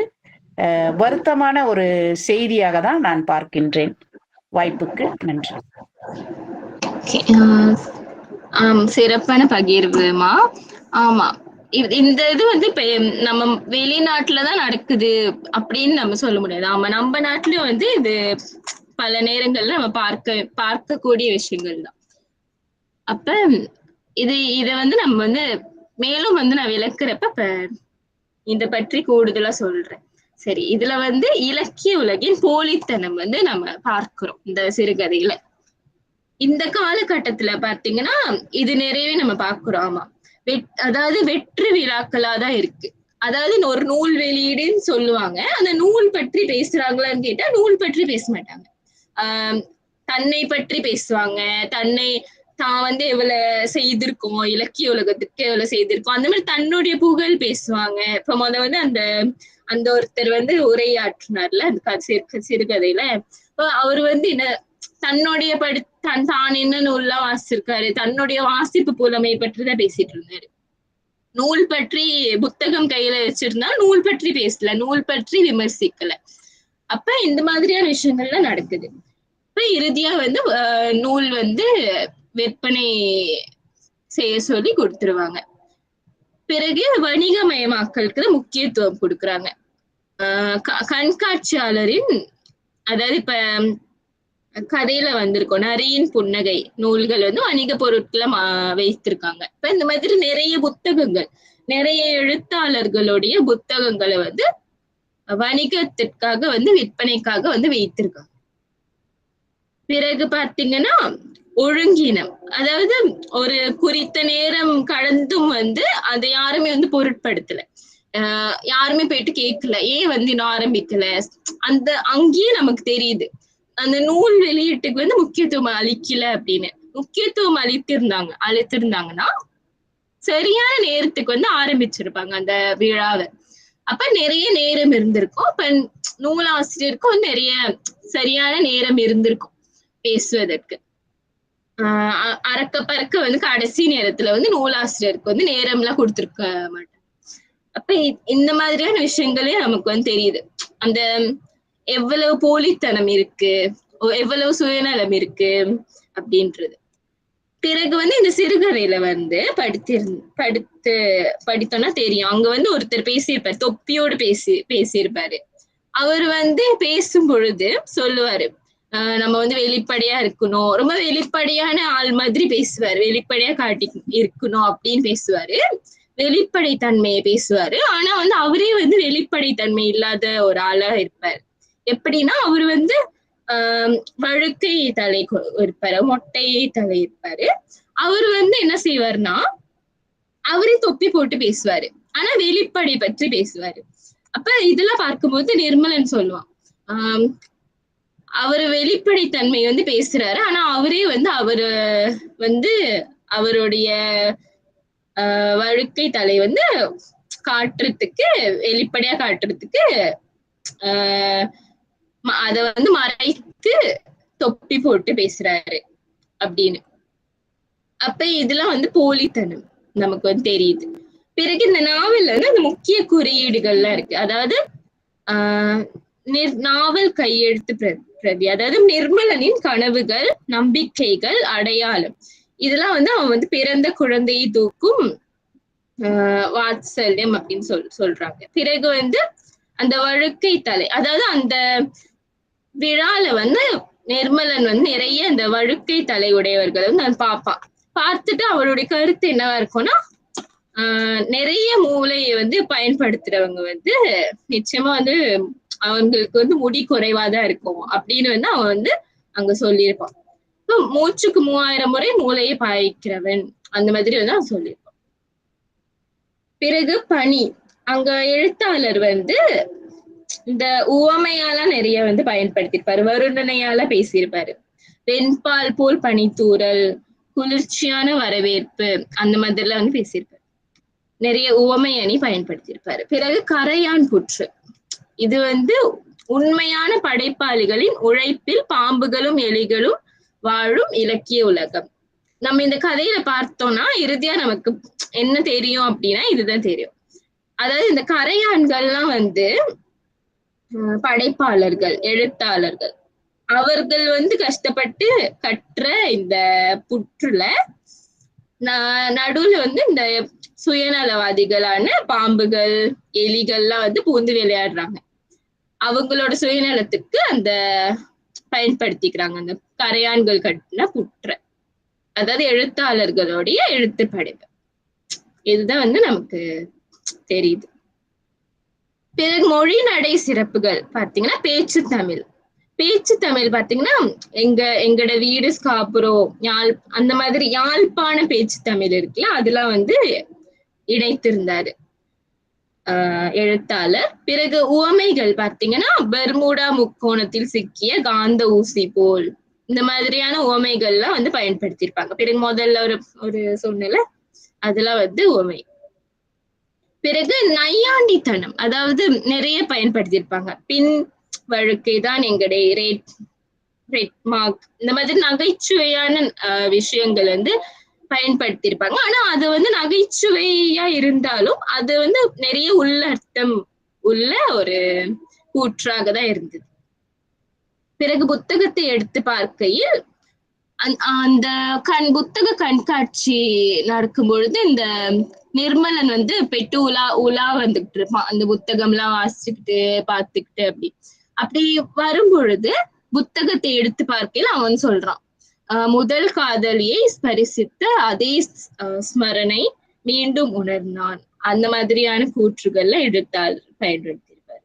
வருத்தமான ஒரு செய்தியாக தான் நான் பார்க்கின்றேன். வாய்ப்புக்கு நன்றி. சிறப்பான பகிர்வுமா. ஆமா, இந்த இது வந்து இப்ப நம்ம வெளிநாட்டுலதான் நடக்குது அப்படின்னு நம்ம சொல்ல முடியாது. ஆமா, நம்ம நாட்டுலயும் வந்து இது பல நேரங்கள்ல நம்ம பார்க்கக்கூடிய விஷயங்கள் தான். அப்ப இத வந்து நம்ம வந்து மேலும் வந்து நான் விளக்குறப்ப இத பற்றி கூடுதலா சொல்றேன். சரி, இதுல வந்து இலக்கிய உலகின் போலித்தனம் வந்து நம்ம பார்க்கிறோம் இந்த சிறுகதையில. இந்த காலகட்டத்துல பாத்தீங்கன்னா இது நிறையவே நம்ம பார்க்கிறோம். ஆமா, அதாவது வெற்றி விழாக்களாதான் இருக்கு. அதாவது ஒரு நூல் வெளியீடுன்னு சொல்லுவாங்க, அந்த நூல் பற்றி பேசுறாங்களான்னு கேட்டா நூல் பற்றி பேச மாட்டாங்க. தன்னை பற்றி பேசுவாங்க. தான் வந்து எவ்வளவு செய்திருக்கோம், இலக்கிய உலகத்துக்கு எவ்வளவு செய்திருக்கோம், அந்த மாதிரி தன்னுடைய புகழ் பேசுவாங்க. இப்ப வந்து அந்த ஒருத்தர் வந்து உரையாற்றினார்ல அந்த சிறுகதையில, அவர் வந்து என்ன தன்னுடைய தான் என்ன நூல்லாம் வாசிச்சிருக்காரு, தன்னுடைய வாசிப்பு புலமை பற்றிதான் பேசிட்டு இருந்தாரு. நூல் பற்றி புத்தகம் கையில வச்சிருந்தா நூல் பற்றி பேசல, நூல் பற்றி விமர்சிக்கல. அப்ப இந்த மாதிரியான விஷயங்கள்லாம் நடக்குது. இப்ப இறுதியா வந்து நூல் வந்து விற்பனை செய்ய சொல்லி கொடுத்துருவாங்க. பிறகு வணிகமயமாக்கலுக்கு முக்கியத்துவம் கொடுக்குறாங்க. கண்காட்சியாளரின், அதாவது இப்ப கதையில வந்திருக்கும் நரியின் புன்னகை நூல்கள் வந்து வணிக பொருட்களை வைத்திருக்காங்க. இப்ப இந்த மாதிரி நிறைய புத்தகங்கள், நிறைய எழுத்தாளர்களுடைய புத்தகங்களை வந்து வணிகத்திற்காக வந்து விற்பனைக்காக வந்து வைத்திருக்காங்க. பிறகு பாத்தீங்கன்னா ஒழுங்கினம், அதாவது ஒரு குறித்த நேரம் கடந்தும் வந்து அதை யாருமே வந்து பொருட்படுத்தல, யாருமே போயிட்டு கேட்கல ஏன் வந்து இன்னும் ஆரம்பிக்கல. அந்த அங்கேயே நமக்கு தெரியுது அந்த நூல் வெளியீட்டுக்கு வந்து முக்கியத்துவம் அளிக்கல அப்படின்னு. முக்கியத்துவம் அளித்திருந்தாங்கன்னா சரியான நேரத்துக்கு வந்து ஆரம்பிச்சிருப்பாங்க அந்த விழாவை. அப்ப நிறைய நேரம் இருந்திருக்கும். அப்ப நூலாசிரியருக்கும் நிறைய சரியான நேரம் இருந்திருக்கும் பேசுவதற்கு. அறக்க பறக்க வந்து கடைசி நேரத்துல வந்து நூலாசிரியருக்கு வந்து நேரம் எல்லாம் கொடுத்திருக்க மாட்டாங்க. அப்ப இந்த மாதிரியான விஷயங்களே நமக்கு வந்து தெரியுது, அந்த எவ்வளவு போலித்தனம் இருக்கு, எவ்வளவு சுயநலம் இருக்கு அப்படின்றது. பிறகு வந்து இந்த சிறுகதையில வந்து படித்தோம்னா தெரியும், அங்க வந்து ஒருத்தர் பேசியிருப்பாரு, தொப்பியோடு பேசியிருப்பாரு. அவர் வந்து பேசும் பொழுது சொல்லுவாரு, நம்ம வந்து வெளிப்படையா இருக்கணும், ரொம்ப வெளிப்படையான ஆள் மாதிரி பேசுவாரு, வெளிப்படையா காட்டி இருக்கணும் அப்படின்னு பேசுவாரு, வெளிப்படைத்தன்மையை பேசுவாரு. ஆனா வந்து அவரே வந்து வெளிப்படைத்தன்மை இல்லாத ஒரு ஆளா இருப்பாரு. எப்படின்னா அவரு வந்து வழுக்கை தலை இருப்பாரு, மொட்டை தலை இருப்பாரு. அவரு வந்து என்ன செய்வாருன்னா அவரே தொப்பி போட்டு பேசுவாரு, ஆனா வெளிப்படை பற்றி பேசுவாரு. அப்ப இதெல்லாம் பார்க்கும்போது நிர்மலன் சொல்லுவான், அவரு வெளிப்படைத்தன்மை வந்து பேசுறாரு, ஆனா அவரே வந்து அவருடைய வழுக்கை தலை வந்து காட்டுறதுக்கு, வெளிப்படையா காட்டுறதுக்கு அத வந்து மறைத்து தொப்பி போட்டு பேசுறாரு அப்படின்னு. அப்ப இதெல்லாம் வந்து போலித்தனம் நமக்கு வந்து தெரியுது. பிறகு இந்த நாவல்ல வந்து அந்த முக்கிய குறியீடுகள்லாம் இருக்கு. அதாவது நாவல் கையெழுத்து பிரதி, அதாவது நிர்மலனின் கனவுகள், நம்பிக்கைகள், அடையாளம், இதெல்லாம் வந்து அவன் வந்து பிறந்த குழந்தையை தூக்கும் வாத்சல்யம் அப்படின்னு சொல்றாங்க. பிறகு வந்து அந்த வழுக்கை தலை, அதாவது அந்த விழால வந்து நிர்மலன் வந்து நிறைய அந்த வழுக்கை தலை உடையவர்கள் வந்து நான் பார்ப்பான். பார்த்துட்டு அவளுடைய கருத்து என்னவா இருக்கும்னா, நிறைய மூளையை வந்து பயன்படுத்துறவங்க வந்து நிச்சயமா வந்து அவங்களுக்கு வந்து முடி குறைவாதான் இருக்கும் அப்படின்னு வந்து அவன் வந்து அங்க சொல்லியிருப்பான். மூச்சுக்கு 3000 முறை மூளையை பாய்க்கிறவன், அந்த மாதிரி வந்து அவன் சொல்லியிருப்பான். பிறகு பணி, அங்க எழுத்தாளர் வந்து இந்த உவமையால நிறைய வந்து பயன்படுத்திருப்பாரு, வருணனையால பேசியிருப்பாரு. வெண்பால் போல் பனித்தூறல், குளிர்ச்சியான வரவேற்பு, அந்த மாதிரிலாம் வந்து பேசியிருப்பாரு. நிறைய உவமை அணி பயன்படுத்தியிருப்பாரு. பிறகு கரையான் புற்று, இது வந்து உண்மையான படைப்பாளிகளின் உழைப்பில் பாம்புகளும் எலிகளும் வாழும் இலக்கிய உலகம். நம்ம இந்த கதையில பார்த்தோம்னா இறுதியா நமக்கு என்ன தெரியும் அப்படின்னா இதுதான் தெரியும். அதாவது இந்த கரையான்கள்லாம் வந்து படைப்பாளர்கள், எழுத்தாளர்கள், அவர்கள் வந்து கஷ்டப்பட்டு கற்ற இந்த புற்றுல நடுவுல வந்து இந்த சுயநலவாதிகளான பாம்புகள், எலிகள்லாம் வந்து பூந்து விளையாடுறாங்க. அவங்களோட சுயநலத்துக்கு அந்த பயன்படுத்திக்கிறாங்க அந்த கரையான்கள் கட்டின புற்ற, அதாவது எழுத்தாளர்களுடைய எழுத்து படைப்பு. இதுதான் வந்து நமக்கு தெரியுது. பிறகு மொழி நடை சிறப்புகள் பாத்தீங்கன்னா பேச்சு தமிழ். பேச்சு தமிழ் பாத்தீங்கன்னா எங்கட வீடு ஸ்காப்புரோ, அந்த மாதிரி யாழ்ப்பாண பேச்சு தமிழ் இருக்குல்ல, அதெல்லாம் வந்து இணைத்திருந்தாரு எழுத்தாளர். பிறகு உவமைகள் பாத்தீங்கன்னா பெர்முடா முக்கோணத்தில் சிக்கிய காந்த ஊசி போல், இந்த மாதிரியான உவமைகள்லாம் வந்து பயன்படுத்தியிருப்பாங்க. பிறகு முதல்ல ஒரு சொன்னல, அதெல்லாம் வந்து உவமை. பிறகு நையாண்டித்தனம், அதாவது நிறைய பயன்படுத்தியிருப்பாங்க. பின் வழுக்கை தான் எங்களுடைய ரெட் மார்க், இந்த மாதிரி நகைச்சுவையான விஷயங்கள் வந்து பயன்படுத்தியிருப்பாங்க. ஆனா அது வந்து நகைச்சுவையா இருந்தாலும் அது வந்து நிறைய உள்ளர்த்தம் உள்ள ஒரு கூற்றாக தான் இருந்தது. பிறகு புத்தகத்தை எடுத்து பார்க்கையில் அந்த புத்தக கண்காட்சி நடக்கும் பொழுது இந்த நிர்மலன் வந்து பெட்டு உலா வந்துகிட்டு இருப்பான். அந்த புத்தகம் எல்லாம் வாசிச்சுக்கிட்டு பார்த்துக்கிட்டு அப்படி வரும் பொழுது புத்தகத்தை எடுத்து பார்க்கையில் அவன் சொல்றான், முதல் காதலியை ஸ்பரிசித்த அதே ஸ்மரணை மீண்டும் உணர்ந்தான். அந்த மாதிரியான கூற்றுகள்ல எழுத்தாளர் பயன்படுத்தியிருப்பார்.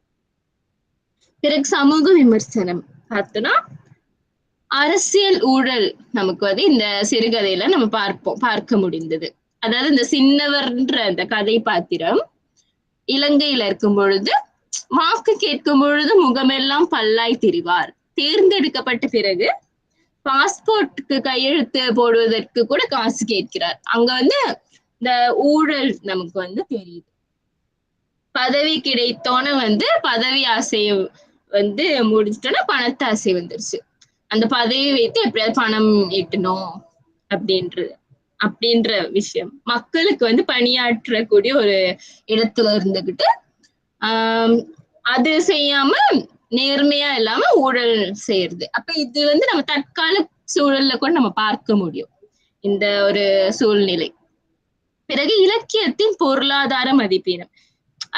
பிறகு சமூக விமர்சனம் பார்த்தோம்னா, அரசியல் ஊழல் நமக்கு வந்து இந்த சிறுகதையில நம்ம பார்க்க முடிந்தது. அதாவது இந்த சின்னவர்ன்ற அந்த கதை பாத்திரம் இலங்கையில இருக்கும் பொழுது வாக்கு கேட்கும் பொழுது முகமெல்லாம் பல்லாய் திரிவார். தேர்ந்தெடுக்கப்பட்ட பிறகு பாஸ்போர்ட்டுக்கு கையெழுத்து போடுவதற்கு கூட காசு கேட்கிறார். அங்க வந்து இந்த ஊழல் நமக்கு வந்து தெரியுது. பதவி கிடைத்தோன்னு வந்து பதவி ஆசை வந்து முடிச்சிட்டோன்னா பணத்தை ஆசை வந்துருச்சு. அந்த பதவியை வைத்து எப்படியாவது பணம் ஈட்டணும் அப்படின்ற விஷயம். மக்களுக்கு வந்து பணியாற்றக்கூடிய ஒரு இடத்துல இருந்துகிட்டு அது செய்யாம நேர்மையா இல்லாம ஊழல் செய்யறது. அப்ப இது வந்து நம்ம தற்கால சூழல்ல கூட நம்ம பார்க்க முடியும் இந்த ஒரு சூழ்நிலை. பிறகு இலக்கியத்தின் பொருளாதார மதிப்பீனம்.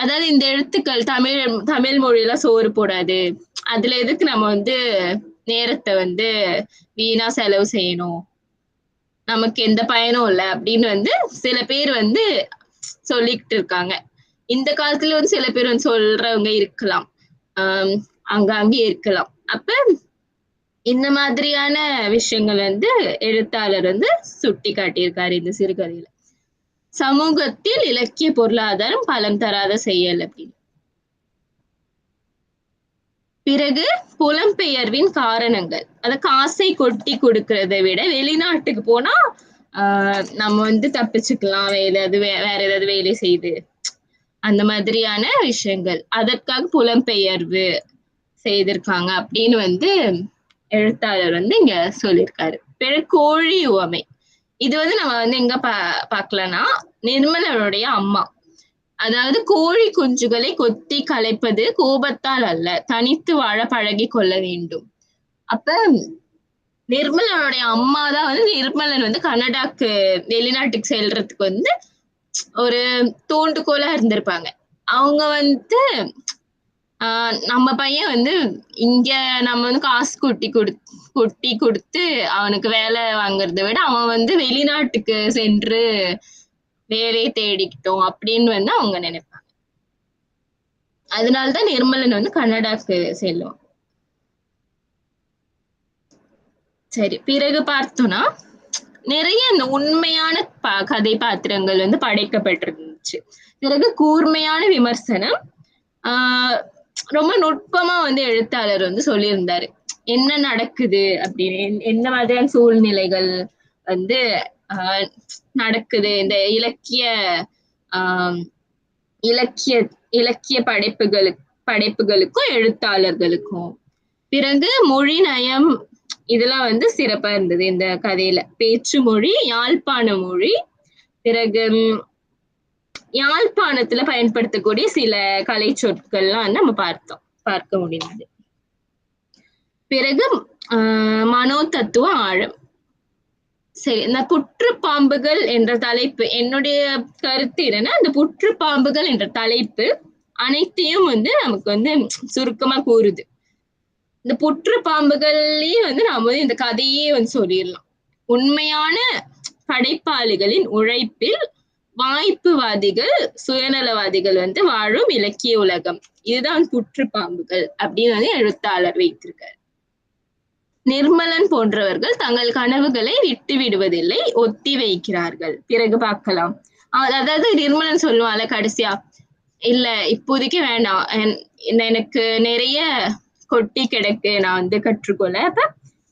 அதாவது இந்த எழுத்துக்கள் தமிழ் மொழியில சோறு போடாது, அதுல எதுக்கு நம்ம வந்து நேரத்தை வந்து வீணா செலவு செய்யணும், நமக்கு எந்த பயனும் இல்லை அப்படின்னு வந்து சில பேர் வந்து சொல்லிக்கிட்டு இருக்காங்க. இந்த காலத்துல வந்து சில பேர் வந்து சொல்றவங்க இருக்கலாம், அங்கே இருக்கலாம். அப்ப இந்த மாதிரியான விஷயங்கள் வந்து எழுத்தாளர் வந்து சுட்டி காட்டியிருக்காரு இந்த சிறுகதையில. சமூகத்தில் இலக்கிய பொருளாதாரம் பலம் தராத செயல் அப்படின்னு. பிறகு புலம்பெயர்வின் காரணங்கள், அத காசை கொட்டி கொடுக்கறதை விட வெளிநாட்டுக்கு போனா நம்ம வந்து தப்பிச்சுக்கலாம், வேற ஏதாவது வேலை செய்து அந்த மாதிரியான விஷயங்கள், அதற்காக புலம்பெயர்வு செய்திருக்காங்க அப்படின்னு வந்து எழுத்தாளர் வந்து இங்க சொல்லியிருக்காரு. பிறகு கோழி உவமை, இது வந்து நம்ம வந்து எங்க பார்க்கலாம்னா நிர்மலனுடைய அம்மா. அதாவது கோழி குஞ்சுகளை கொத்தி கலைப்பது கோபத்தால் அல்ல, தனித்து வாழ பழகி கொள்ள வேண்டும். அப்ப நிர்மலனுடைய அம்மா தான் வந்து நிர்மலன் வந்து கனடாக்கு வெளிநாட்டுக்கு செல்றதுக்கு வந்து ஒரு தூண்டுகோலா இருந்திருப்பாங்க. அவங்க வந்து நம்ம பையன் வந்து இங்க நம்ம வந்து காசு கொட்டி கொடுத்து அவனுக்கு வேலை வாங்குறதை விட அவன் வந்து வெளிநாட்டுக்கு சென்று வேலையை தேடிக்கிட்டோம் அப்படின்னு வந்து அவங்க நினைப்பாங்க. அதனாலதான் நிர்மலன் வந்து கனடாக்கு செல்லும். சரி, பிறகு பார்த்தோம்னா நிறைய இந்த உண்மையான கதை பாத்திரங்கள் வந்து படைக்கப்பட்டிருந்துச்சு. பிறகு கூர்மையான விமர்சனம், ரொம்ப நுட்பமா வந்து எழுத்தாளர் வந்து சொல்லியிருந்தாரு என்ன நடக்குது அப்படின்னு, என்ன மாதிரியான சூழ்நிலைகள் வந்து நடக்குது இந்த இலக்கிய படைப்புகளுக்கும் எழுத்தாளர்களுக்கும். பிறகு மொழி நயம், இதெல்லாம் வந்து சிறப்பா இருந்தது இந்த கதையில. பேச்சு மொழி, யாழ்ப்பாண மொழி, பிறகு யாழ்ப்பாணத்துல பயன்படுத்தக்கூடிய சில கலை சொற்கள்லாம் வந்து நம்ம பார்க்க முடிந்தது. பிறகு மனோ தத்துவ ஆழம். சரி, இந்த புற்றுப்பாம்புகள் என்ற தலைப்பு, என்னுடைய கருத்து என்னன்னா, அந்த புற்றுப்பாம்புகள் என்ற தலைப்பு அனைத்தையும் வந்து நமக்கு வந்து சுருக்கமா கூறுது. இந்த புற்றுப்பாம்புகள்லயே வந்து நாம வந்து இந்த கதையே வந்து சொல்லிடலாம். உண்மையான படைப்பாளிகளின் உழைப்பில் வாய்ப்புவாதிகள் சுயநலவாதிகள் வந்து வாழும் இலக்கிய உலகம், இதுதான் புற்றுப்பாம்புகள் அப்படின்னு வந்து எழுத்தாளர் வைத்திருக்காரு. நிர்மலன் போன்றவர்கள் தங்கள் கனவுகளை விட்டு விடுவதில்லை, ஒத்தி வைக்கிறார்கள். பிறகு பார்க்கலாம். அதாவது நிர்மலன் சொல்லுவான்ல கடைசியா, இல்ல இப்போதைக்கு வேண்டாம், எனக்கு நிறைய கொட்டி கிடக்கு, நான் வந்து கற்றுக்கொள்ள, அப்ப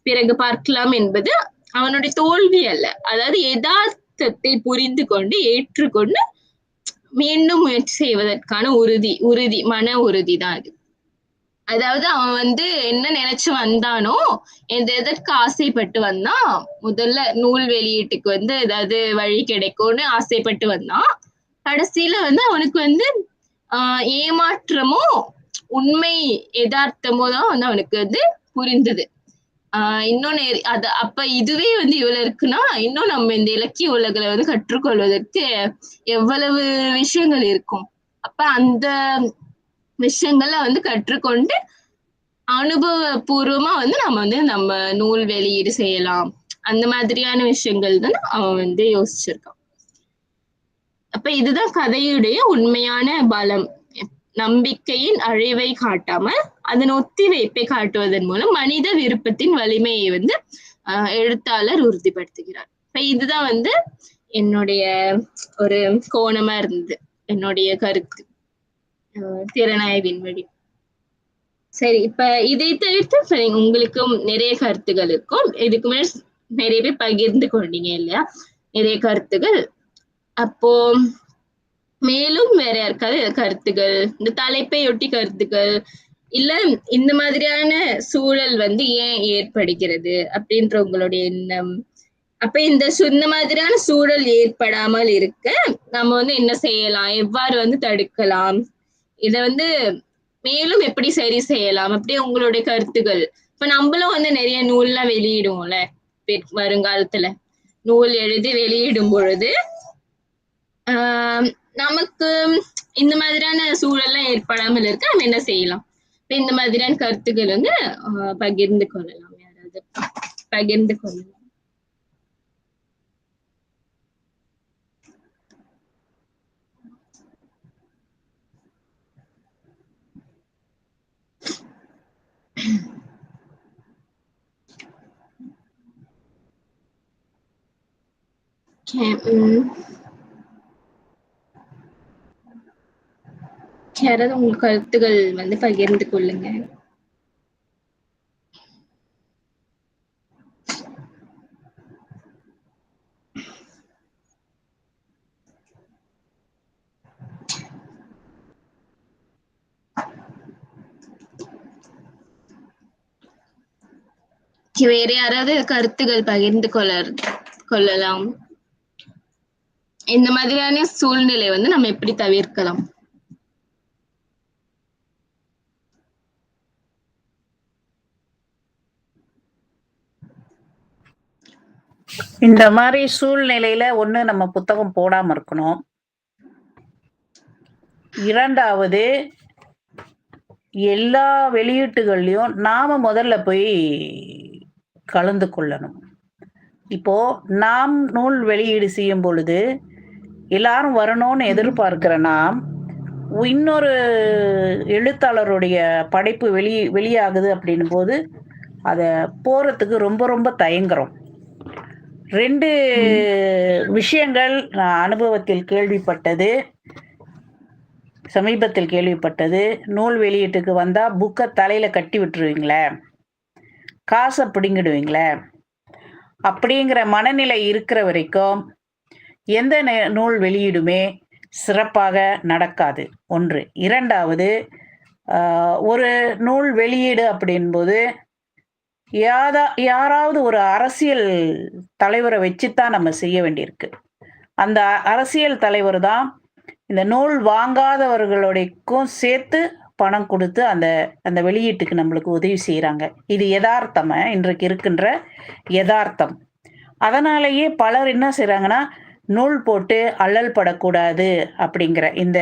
பிறகு பார்க்கலாம் என்பது அவனுடைய தோல்வி அல்ல. அதாவது யதார்த்தத்தை புரிந்து கொண்டு ஏற்றுக்கொண்டு மீண்டும் முயற்சி செய்வதற்கான மன உறுதி தான் அது. அதாவது அவன் வந்து என்ன நினைச்சு வந்தானோ, எதற்கு ஆசைப்பட்டு வந்தான், முதல்ல நூல் வெளியீட்டுக்கு வந்து ஏதாவது வழி கிடைக்கும்னு ஆசைப்பட்டு வந்தான். கடைசியில வந்து அவனுக்கு வந்து ஏமாற்றமோ உண்மை யதார்த்தமோ தான் வந்து அவனுக்கு வந்து புரிந்தது. இன்னொன்னு அப்ப இதுவே வந்து இவ்வளவு இருக்குன்னா, இன்னும் நம்ம இந்த இலக்கிய உலகில வந்து கற்றுக்கொள்வதற்கு எவ்வளவு விஷயங்கள் இருக்கும். அப்ப அந்த விஷயங்களை வந்து கற்றுக்கொண்டு அனுபவபூர்வமா வந்து நம்ம நூல் வெளியீடு செய்யலாம். அந்த மாதிரியான விஷயங்கள் தான் அவன் வந்து யோசிச்சிருக்கான். அப்ப இதுதான் கதையுடைய உண்மையான பலம். நம்பிக்கையின் அழிவை காட்டாமல் அதன் ஒத்திவைப்பை காட்டுவதன் மூலம் மனித விருப்பத்தின் வலிமையை வந்து எழுத்தாளர் உறுதிப்படுத்துகிறார். இப்ப இதுதான் வந்து என்னுடைய ஒரு கோணமா இருந்தது, என்னுடைய கருத்து திறனாய்வின் விண்வெளி. சரி, இப்ப இதை தவிர்த்து சரி உங்களுக்கும் நிறைய கருத்துகள் இருக்கும். இதுக்கு மேல நிறைய பேர் பகிர்ந்து கொண்டீங்க இல்லையா, நிறைய கருத்துகள். அப்போ மேலும் வேற யாருக்காவது கருத்துகள், இந்த தலைப்பை ஒட்டி கருத்துக்கள், இல்ல இந்த மாதிரியான சூழல் வந்து ஏன் ஏற்படுகிறது அப்படின்ற உங்களுடைய எண்ணம். அப்ப இந்த மாதிரியான சூழல் ஏற்படாமல் இருக்க நம்ம வந்து என்ன செய்யலாம், எவ்வாறு வந்து தடுக்கலாம், இத வந்து மேலும் எப்படி சரி செய்யலாம், அப்படியே உங்களுடைய கருத்துக்கள். இப்ப நம்மளும் வந்து நிறைய நூல்லாம் வெளியிடுவோம்ல வருங்காலத்துல, நூல் எழுதி வெளியிடும் பொழுது நமக்கு இந்த மாதிரியான சூழல்லாம் ஏற்படாமல் இருக்க நம்ம என்ன செய்யலாம், இந்த மாதிரியான கருத்துக்கள் வந்து பகிர்ந்து கொள்ளலாம். யாராவது பகிர்ந்து கொள்ளலாம். யாராவது உங்க கருத்துகள் வந்து பகிர்ந்து கொள்ளுங்க. வேற யாராவது கருத்துகள் பகிர்ந்து கொள்ளலாம். இந்த மாதிரியான சூழ்நிலை வந்து நம்ம எப்படி தவிர்க்கலாம்? இந்த மாதிரி சூழ்நிலையில ஒண்ணு நம்ம புத்தகம் போடாம இருக்கணும். இரண்டாவது, எல்லா வெளியீட்டுகள்லயும் நாம முதல்ல போய் கலந்து கொள்ளணும். இப்போ நாம் நூல் வெளியீடு செய்யும் பொழுது எல்லாரும் வரணும்னு எதிர்பார்க்கிற நாம் இன்னொரு எழுத்தாளருடைய படைப்பு வெளியாகுது அப்படின்னும் போது அதை போறதுக்கு ரொம்ப ரொம்ப தயங்குறோம். 2 விஷயங்கள் நான் அனுபவத்தில் கேள்விப்பட்டது, சமீபத்தில் கேள்விப்பட்டது. நூல் வெளியீட்டுக்கு வந்தா புக்கை தலையில கட்டி விட்டுருவீங்களே, காசை பிடிங்கிடுவீங்களே, அப்படிங்கிற மனநிலை இருக்கிற வரைக்கும் எந்த நூல் வெளியீடுமே சிறப்பாக நடக்காது. 1. இரண்டாவது, ஒரு நூல் வெளியீடு அப்படின்போது யாராவது ஒரு அரசியல் தலைவரை வச்சுத்தான் நம்ம செய்ய வேண்டியிருக்கு. அந்த அரசியல் தலைவர் தான் இந்த நூல் வாங்காதவர்களுடையக்கும் சேர்த்து பணம் கொடுத்து அந்த வெளியீட்டுக்கு நம்மளுக்கு உதவி செய்கிறாங்க. இது யதார்த்தம், இன்றைக்கு இருக்கின்ற யதார்த்தம். அதனாலேயே பலர் என்ன செய்கிறாங்கன்னா, நூல் போட்டு அல்லல் படக்கூடாது அப்படிங்கிற, இந்த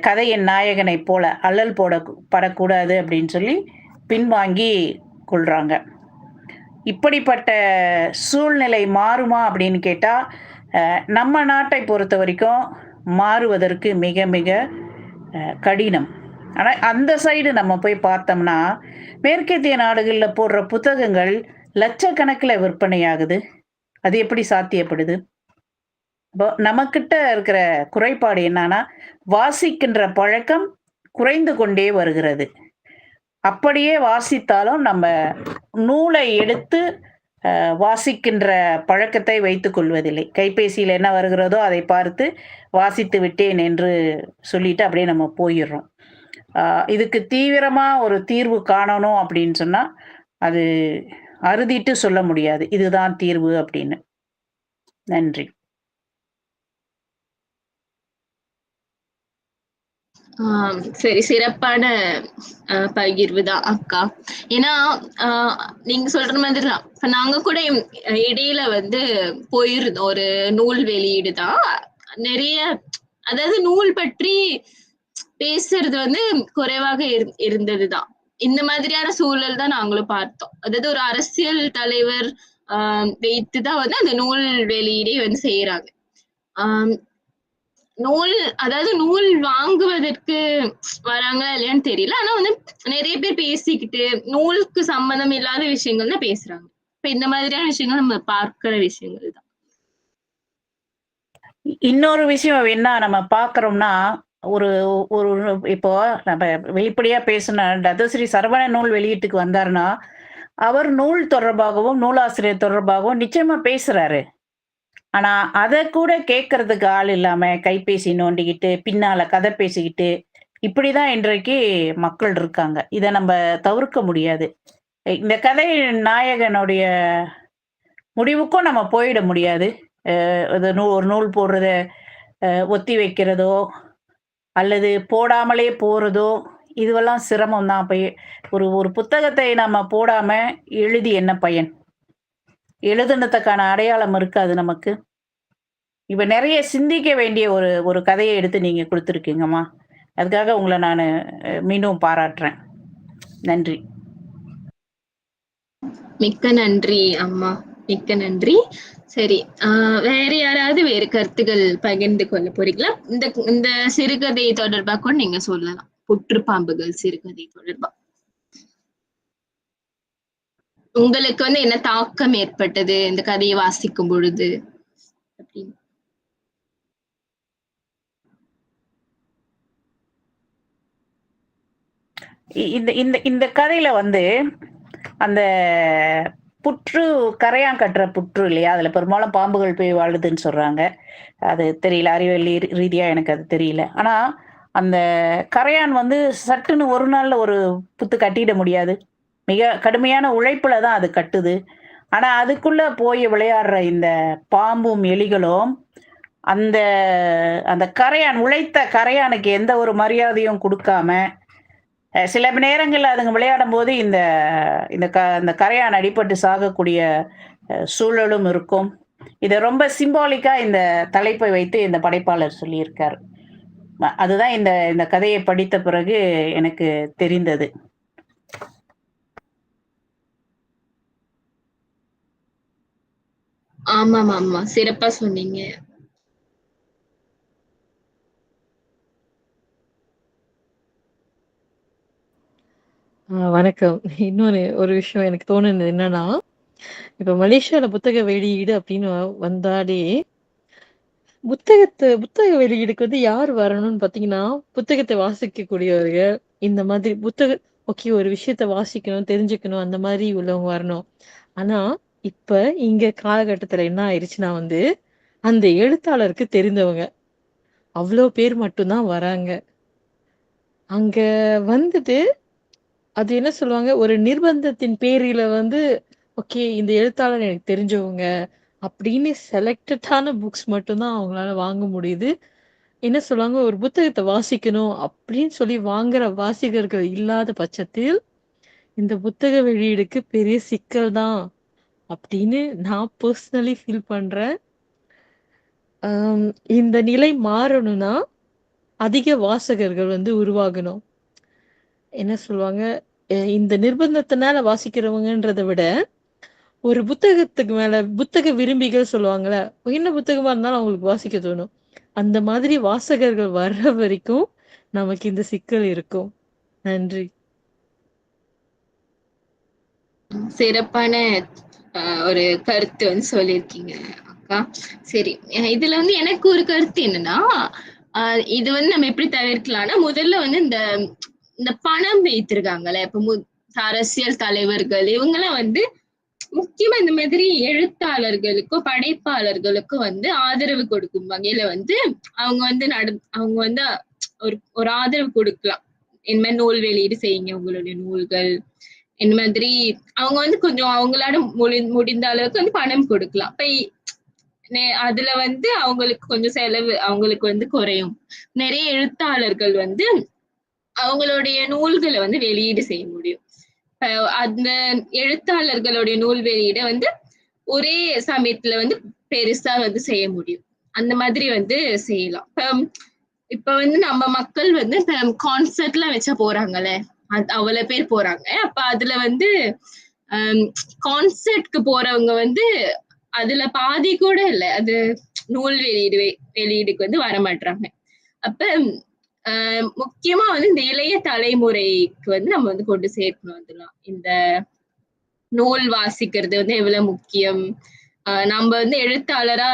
கதையின் நாயகனை போல அல்லல் படக்கூடாது அப்படின்னு சொல்லி பின்வாங்கி கொள்றாங்க. இப்படிப்பட்ட சூழ்நிலை மாறுமா அப்படின்னு கேட்டால், நம்ம நாட்டை பொறுத்த வரைக்கும் மாறுவதற்கு மிக மிக கடினம். ஆனால் அந்த சைடு நம்ம போய் பார்த்தோம்னா, மேற்கத்திய நாடுகளில் போடுற புத்தகங்கள் லட்சக்கணக்கில் விற்பனையாகுது. அது எப்படி சாத்தியப்படுது? இப்போ நமக்கிட்ட இருக்கிற குறைபாடு என்னன்னா, வாசிக்கின்ற பழக்கம் குறைந்து கொண்டே வருகிறது. அப்படியே வாசித்தாலும் நம்ம நூலை எடுத்து வாசிக்கின்ற பழக்கத்தை வைத்துக் கொள்வதில்லை. கைபேசியில் என்ன வருகிறதோ அதை பார்த்து வாசித்து விட்டேன் என்று சொல்லிட்டு அப்படியே நம்ம போயிடுறோம். இதுக்கு தீவிரமா ஒரு தீர்வு காணணும் அப்படின்னு சொன்னா அது அறுதிட்டு சொல்ல முடியாது இதுதான் தீர்வு அப்படின்னு. நன்றி. சரி, சிறப்பான பகிர்வு தான் அக்கா. ஏன்னா நீங்க சொல்ற மாதிரிதான் இப்ப நாங்க கூட இடையில வந்து போயிருந்தோம். ஒரு நூல் வெளியீடு தான். நிறைய அதாவது நூல் பற்றி பேசுறது வந்து குறைவாக இருந்ததுதான். இந்த மாதிரியான சூழல் தான் நாங்களும் பார்த்தோம். அதாவது ஒரு அரசியல் தலைவர் வைத்துதான் வந்து அந்த நூல் வெளியீடே வந்து செய்யறாங்க. நூல் அதாவது நூல் வாங்குவதற்கு வராங்களா இல்லையான்னு தெரியல. ஆனா வந்து நிறைய பேர் பேசிக்கிட்டு நூலுக்கு சம்பந்தம் இல்லாத விஷயங்கள் தான் பேசுறாங்க. இப்ப இந்த மாதிரியான விஷயங்கள் நம்ம பார்க்கிற விஷயங்கள் தான். இன்னொரு விஷயம் என்ன நம்ம பாக்குறோம்னா ஒரு ஒரு இப்போ நம்ம வெளிப்படையா பேசின டதஸ்ரீ சரவண நூல் வெளியீட்டுக்கு வந்தாருன்னா அவர் நூல் தொடர்பாகவும் நூலாசிரியர் தொடர்பாகவும் நிச்சயமா பேசுறாரு. ஆனா அத கூட கேட்கறதுக்கு ஆள் இல்லாம கைபேசி நோண்டிக்கிட்டு பின்னால கதை பேசிக்கிட்டு இப்படிதான் இன்றைக்கு மக்கள் இருக்காங்க. இதை நம்ம தவிர்க்க முடியாது. இந்த கதை நாயகனுடைய முடிவுக்கும் நம்ம போயிட முடியாது. ஒரு நூல் போடுறத ஒத்தி வைக்கிறதோ அல்லது போடாமலே போறதோ இதுவெல்லாம் சிரமம் தான். அப்ப ஒரு ஒரு புத்தகத்தை நம்ம போடாம எழுதி என்ன பயன்? எழுதுனதுக்கான அடையாளம் இருக்காது நமக்கு. இப்ப நிறைய சிந்திக்க வேண்டிய ஒரு ஒரு கதையை எடுத்து நீங்க கொடுத்துருக்கீங்கம்மா. அதுக்காக உங்களை நான் மீண்டும் பாராட்டுறேன். நன்றி. மிக்க நன்றி அம்மா, மிக்க நன்றி. சரி, வேற யாராவது வேறு கருத்துக்கள் பகிர்ந்து கொள்ள போறீங்களா? இந்த சிறுகதை தொடர்பா கூட நீங்க சொல்லலாம். புற்றுப்பாம்புகள் சிறுகதை தொடர்பா உங்களுக்கு வந்து என்ன தாக்கம் ஏற்பட்டது இந்த கதையை வாசிக்கும் பொழுது அப்படின்னு? இந்த இந்த இந்த கதையில வந்து அந்த புற்று கரையான் கட்டுற புற்று இல்லையா, அதுல பெரும்பாலும் பாம்புகள் போய் வாழுதுன்னு சொல்றாங்க. அது தெரியல, அறிவியல் ரீதியா எனக்கு அது தெரியல. ஆனா அந்த கரையான் வந்து சட்டுன்னு ஒரு நாள்ல ஒரு புத்து கட்டிட முடியாது. மிக கடுமையான உழைப்புல தான் அது கட்டுது. ஆனா அதுக்குள்ள போய் விளையாடுற இந்த பாம்பும் எலிகளும் அந்த அந்த கரையான் உழைத்த கரையானுக்கு எந்த ஒரு மரியாதையும் கொடுக்காம சில நேரங்கள்ல அதுங்க விளையாடும் போது இந்த இந்த கரையான் அடிபட்டு சாகக்கூடிய சூழலும் இருக்கும். இதை ரொம்ப சிம்பாலிக்கா இந்த தலைப்பை வைத்து இந்த படைப்பாளர் சொல்லியிருக்கார். அதுதான் இந்த இந்த கதையை படித்த பிறகு எனக்கு தெரிந்தது. ஆமாம் ஆமா, சிறப்பா சொன்னீங்க. வணக்கம். இன்னொரு ஒரு விஷயம் எனக்கு தோணுது என்னன்னா, இப்ப மலேசியால புத்தக வெளியீடு அப்படின்னு வந்தாலே புத்தக வெளியீடுக்கு வந்து யார் வரணும்னு பாத்தீங்கன்னா, புத்தகத்தை வாசிக்கக்கூடியவர்கள். இந்த மாதிரி ஓகே, ஒரு விஷயத்த வாசிக்கணும், தெரிஞ்சுக்கணும், அந்த மாதிரி உள்ளவங்க வரணும். ஆனா இப்ப இங்க காலகட்டத்துல என்ன ஆயிருச்சுன்னா வந்து அந்த எழுத்தாளருக்கு தெரிந்தவங்க அவ்வளோ பேர் மட்டும்தான் வராங்க. அங்க வந்துட்டு அது என்ன சொல்லுவாங்க, ஒரு நிர்பந்தத்தின் பேரில வந்து ஓகே, இந்த எழுத்தாளர் எனக்கு தெரிஞ்சவங்க அப்படின்னு செலக்டடான புக்ஸ் மட்டும்தான் அவங்களால வாங்க முடியுது. என்ன சொல்லுவாங்க, ஒரு புத்தகத்தை வாசிக்கணும் அப்படின்னு சொல்லி வாங்குற வாசகர்கள் இல்லாத பட்சத்தில் இந்த புத்தக வெளியீடுக்கு பெரிய சிக்கல் தான் அப்படின்னு நான் பர்சனலி ஃபீல் பண்றேன். இந்த நிலை மாறணும்னா அதிக வாசகர்கள் வந்து உருவாகணும். என்ன சொல்லுவாங்க, இந்த நிர்பந்தத்தினால வாசிக்கிறவங்கன்றத விட ஒரு புத்தகத்துக்கு மேல புத்தக விரும்பிகள் சொல்லுவாங்கல்ல, என்ன புத்தகமா இருந்தாலும் அவங்களுக்கு வாசிக்க தோணும். அந்த மாதிரி வாசகர்கள் வர்ற வரைக்கும் நமக்கு இந்த சிக்கல் இருக்கும். நன்றி. சிறப்பான ஒரு கருத்து வந்து சொல்லியிருக்கீங்க அக்கா. சரி, இதுல வந்து எனக்கு ஒரு கருத்து என்னன்னா, இது வந்து நம்ம எப்படி தவிர்க்கலாம்னா, முதல்ல வந்து இந்த பணம் வைத்திருக்காங்கல்ல, இப்ப அரசியல் தலைவர்கள் இவங்கெல்லாம் வந்து முக்கியமா இந்த மாதிரி எழுத்தாளர்களுக்கும் படைப்பாளர்களுக்கும் வந்து ஆதரவு கொடுக்கும் வகையில வந்து அவங்க வந்து அவங்க வந்து ஒரு ஆதரவு கொடுக்கலாம். இந்த மாதிரி நூல் வெளியீடு செய்யுங்க உங்களுடைய நூல்கள். இந்த மாதிரி அவங்க வந்து கொஞ்சம் அவங்களால முடிந்த அளவுக்கு வந்து பணம் கொடுக்கலாம். இப்ப அதுல வந்து அவங்களுக்கு கொஞ்சம் செலவு அவங்களுக்கு வந்து குறையும். நிறைய எழுத்தாளர்கள் வந்து அவங்களுடைய நூல்களை வந்து வெளியீடு செய்ய முடியும். அந்த எழுத்தாளர்களுடைய நூல் வெளியீட வந்து ஒரே சமயத்துல வந்து பெருசா வந்து செய்ய முடியும். அந்த மாதிரி வந்து செய்யலாம். இப்ப வந்து நம்ம மக்கள் வந்து கான்சர்ட்லாம் வச்சா போறாங்கல்ல, அவ்வளவு பேர் போறாங்க. அப்ப அதுல வந்து கான்சர்ட்க்கு போறவங்க வந்து அதுல பாதி கூட இல்ல அது நூல் வெளியீடுக்கு வந்து வர மாட்டாங்க. அப்ப முக்கியமா வந்து இந்த இளைய தலைமுறைக்கு வந்து நம்ம வந்து கொண்டு சேர்க்கணும். அதெல்லாம் இந்த நூல் வாசிக்கிறது வந்து எவ்வளவு முக்கியம், நம்ம வந்து எழுத்தாளரா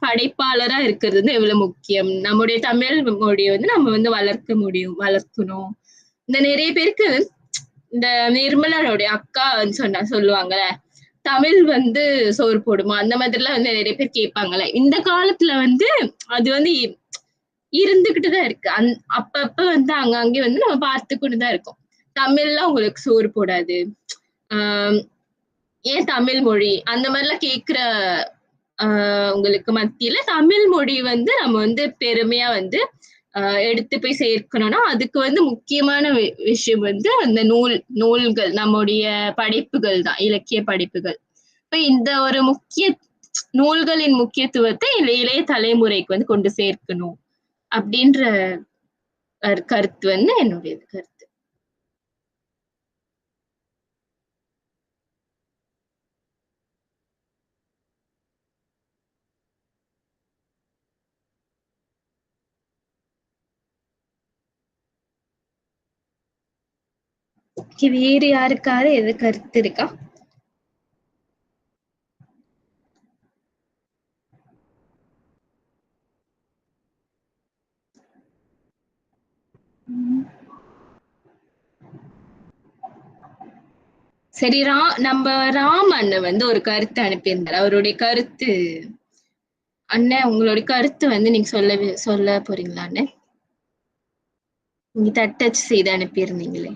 படைப்பாளரா இருக்கிறது வந்து எவ்வளவு முக்கியம், நம்முடைய தமிழ் மொழியை வந்து நம்ம வந்து வளர்க்கணும். இந்த நிறைய பேருக்கு இந்த நிர்மலனுடைய அக்கா வந்து சொல்லுவாங்கல்ல, தமிழ் வந்து சோறு போடுமா, அந்த மாதிரி எல்லாம் வந்து நிறைய பேர் கேட்பாங்கல்ல. இந்த காலத்துல வந்து அது வந்து இருந்துகிட்டுதான் இருக்கு. அப்பப்ப வந்து அங்கங்கே வந்து நம்ம பார்த்துக்கொண்டுதான் இருக்கோம். தமிழ்லாம் உங்களுக்கு சோறு போடாது, ஏன் தமிழ் மொழி அந்த மாதிரிலாம் கேக்குற உங்களுக்கு மத்தியில தமிழ் மொழி வந்து நம்ம வந்து பெருமையா வந்து எடுத்து போய் சேர்க்கணும்னா அதுக்கு வந்து முக்கியமான விஷயம் வந்து அந்த நூல்கள், நம்முடைய படைப்புகள் தான், இலக்கிய படைப்புகள். இப்ப இந்த ஒரு நூல்களின் முக்கியத்துவத்தை இளைய தலைமுறைக்கு வந்து கொண்டு சேர்க்கணும் அப்படின்ற கருத்து வந்து என்னுடைய கருத்து. வேறு யாருக்காவது எது கருத்து இருக்கா? சரி, நம்ம ராம் அண்ணன் வந்து ஒரு கருத்து அனுப்பியிருந்தார். அவருடைய கருத்து அண்ணன், உங்களுடைய கருத்து வந்து நீங்க சொல்ல போறீங்களா அண்ணன்? நீங்க தட்டச்சு செய்து அனுப்பியிருந்தீங்களே.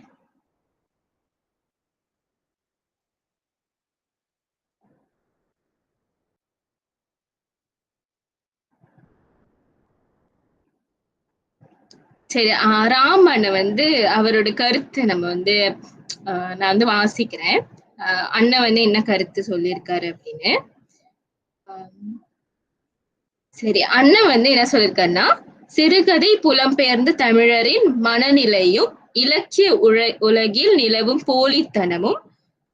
சரி, ராமன் வந்து அவரோட கருத்து நம்ம வந்து நான் வந்து வாசிக்கிறேன். அண்ணன் வந்து என்ன கருத்து சொல்லியிருக்காரு அப்படின்னு. சரி, அண்ணன் வந்து என்ன சொல்லியிருக்காருன்னா, சிறுகதை புலம்பெயர்ந்த தமிழரின் மனநிலையும் இலக்கிய உலகில் நிலவும் போலித்தனமும்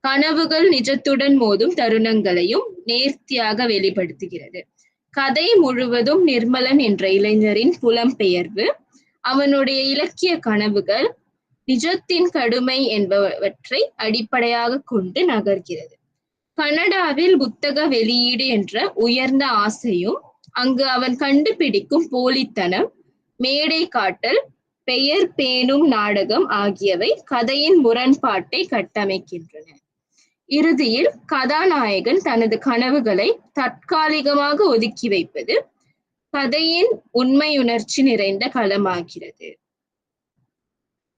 கனவுகள் நிஜத்துடன் மோதும் தருணங்களையும் நேர்த்தியாக வெளிப்படுத்துகிறது. கதை முழுவதும் நிர்மலன் என்ற இளைஞரின் புலம்பெயர்வு, அவனுடைய இலக்கிய கனவுகள், நிஜத்தின் கடுமை என்பவற்றை அடிப்படையாக கொண்டு நகர்கிறது. கனடாவில் புத்தக வெளியீடு என்ற உயர்ந்த ஆசையும், அங்கு அவன் கண்டுபிடிக்கும் போலித்தனம், மேடை காட்டல், பெயர் பேணும் நாடகம் ஆகியவை கதையின் முரண்பாட்டை கட்டமைக்கின்றன. இறுதியில் கதாநாயகன் தனது கனவுகளை தற்காலிகமாக ஒதுக்கி வைப்பது கதையின் உண்மையுணர்ச்சி நிறைந்த களமாகிறது.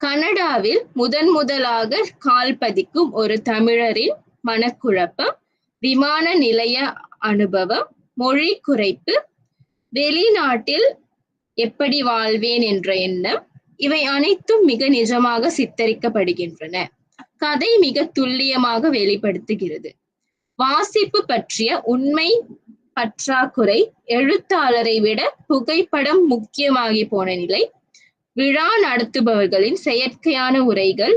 கனடாவில் முதலாக கால் பதிக்கும் ஒரு தமிழரின் மனக்குழப்பம், விமான நிலைய அனுபவம், மொழி குறைப்பு, வெளிநாட்டில் எப்படி வாழ்வேன் என்ற எண்ணம், இவை அனைத்தும் மிக நிஜமாக சித்தரிக்கப்படுகின்றன. கதை மிக துல்லியமாக வெளிப்படுத்துகிறது. வாசிப்பு பற்றிய உண்மை பற்றாக்குறை, எழுத்தாளரை விட புகைப்படம் முக்கியமாகி போன நிலை, விழா நடத்துபவர்களின் செயற்கையான உரைகள்,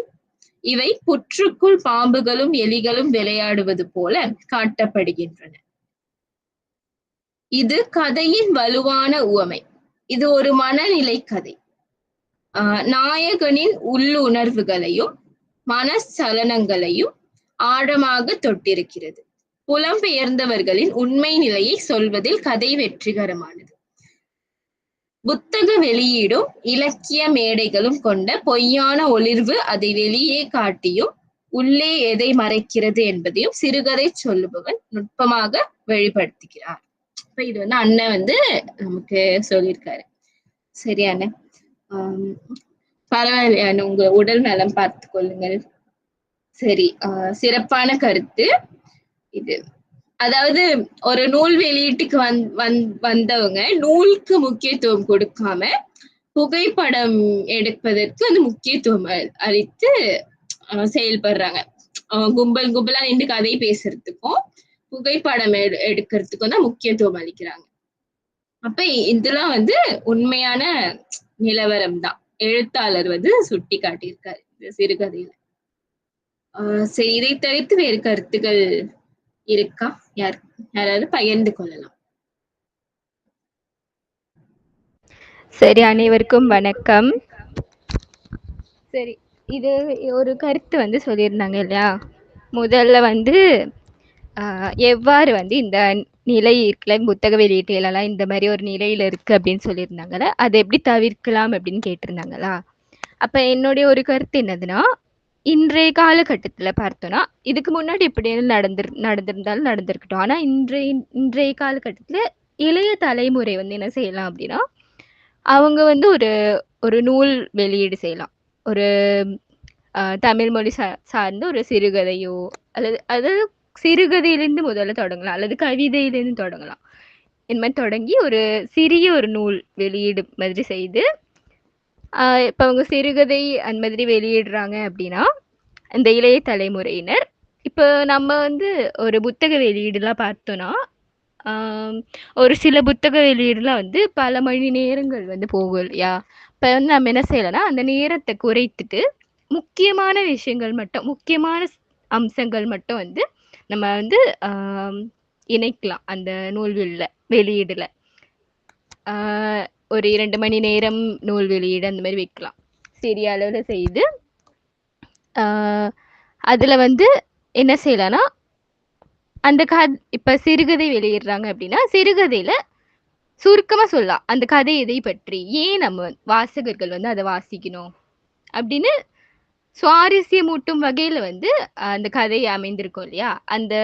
இவை புற்றுக்குள் பாம்புகளும் எலிகளும் விளையாடுவது போல காட்டப்படுகின்றன. இது கதையின் வலுவான உவமை. இது ஒரு மனநிலை கதை. நாயகனின் உள்ளுணர்வுகளையும் மனச்சலனங்களையும் ஆழமாக தொட்டிருக்கிறது. புலம்பெயர்ந்தவர்களின் உண்மை நிலையை சொல்வதில் கதை வெற்றிகரமானது. புத்தக வெளியீடும் இலக்கிய மேடைகளும் கொண்ட பொய்யான ஒளிர்வு அதை வெளியே காட்டியும் உள்ளே எதை மறைக்கிறது என்பதையும் சிறுகதை சொல்லுபவன் நுட்பமாக வெளிப்படுத்துகிறார். இப்ப இது வந்து அண்ணன் வந்து நமக்கு சொல்லியிருக்காரு. சரி அண்ணன், ஆம், பரவாயில்லையா, உங்க உடல் நலம் பார்த்துக் கொள்ளுங்கள். சரி, சிறப்பான கருத்து இது. அதாவது ஒரு நூல் வெளியீட்டுக்கு வந்தவங்க நூலுக்கு முக்கியத்துவம் கொடுக்காம புகைப்படம் எடுப்பதற்கு வந்து முக்கியத்துவம் அளித்து செயல்படுறாங்க. கும்பல் கும்பலா நின்று கதை பேசுறதுக்கும் புகைப்படம் எடுக்கிறதுக்கும் தான் முக்கியத்துவம் அளிக்கிறாங்க. அப்ப இதெல்லாம் வந்து உண்மையான நிலவரம் தான் எழுத்தாளர் வந்து சுட்டி காட்டியிருக்காரு இந்த சிறுகதையில. சரி, இதை தவிர்த்து வேறு கருத்துகள் இருக்கா? யாராவது பகிர்ந்து கொள்ளலாம். சரி, அனைவருக்கும் வணக்கம். சரி, இது ஒரு கருத்து வந்து சொல்லியிருந்தாங்க இல்லையா, முதல்ல வந்து எவ்வாறு வந்து இந்த நிலை இருக்குல்ல, புத்தக வெளியீட்டுலாம் இந்த மாதிரி ஒரு நிலையில இருக்கு அப்படின்னு சொல்லியிருந்தாங்கல்ல, அதை எப்படி தவிர்க்கலாம் அப்படின்னு கேட்டிருந்தாங்களா. அப்ப என்னுடைய ஒரு கருத்து என்னதுன்னா, இன்றைய காலகட்டத்துல பார்த்தோம்னா, இதுக்கு முன்னாடி எப்படி நடந்திருந்தாலும் நடந்திருக்கட்டும், ஆனா இன்றைய காலகட்டத்துல இளைய தலைமுறை வந்து என்ன செய்யலாம் அப்படின்னா, அவங்க வந்து ஒரு நூல் வெளியீடு செய்யலாம். ஒரு தமிழ் மொழி சார்ந்த ஒரு சிறுகதையோ அதாவது சிறுகதையிலிருந்து முதல்ல தொடங்கலாம், அல்லது கவிதையிலிருந்து தொடங்கலாம். இந்த மாதிரி தொடங்கி ஒரு சிறிய ஒரு நூல் வெளியீடு மாதிரி செய்து இப்போ அவங்க சிறுகதை அந்த மாதிரி வெளியிடுறாங்க அப்படின்னா, இந்த இளைய தலைமுறையினர் இப்போ நம்ம வந்து ஒரு புத்தக வெளியீடுலாம் பார்த்தோன்னா, ஒரு சில புத்தக வெளியீடுலாம் வந்து பல மணி நேரங்கள் வந்து போகும் இல்லையா. இப்போ வந்து நம்ம என்ன செய்யலாம்னா, அந்த நேரத்தை குறைத்துட்டு முக்கியமான விஷயங்கள் மட்டும், முக்கியமான அம்சங்கள் மட்டும் வந்து நம்ம வந்து இணைக்கலாம் அந்த வெளியீடுல. ஒரு 2 மணி நேரம் நூல் வெளியீடு அந்த மாதிரி வைக்கலாம், சிறிய அளவில் செய்து. அதில் வந்து என்ன செய்யலாம்னா, அந்த இப்போ சிறுகதை வெளியிடுறாங்க அப்படின்னா, சிறுகதையில் சுருக்கமாக சொல்லலாம் அந்த கதை எதை பற்றி, ஏன் நம்ம வாசகர்கள் வந்து அதை வாசிக்கணும் அப்படின்னு சுவாரஸ்யமூட்டும் வகையில் வந்து அந்த கதையை அமைந்திருக்கும் இல்லையா. அந்த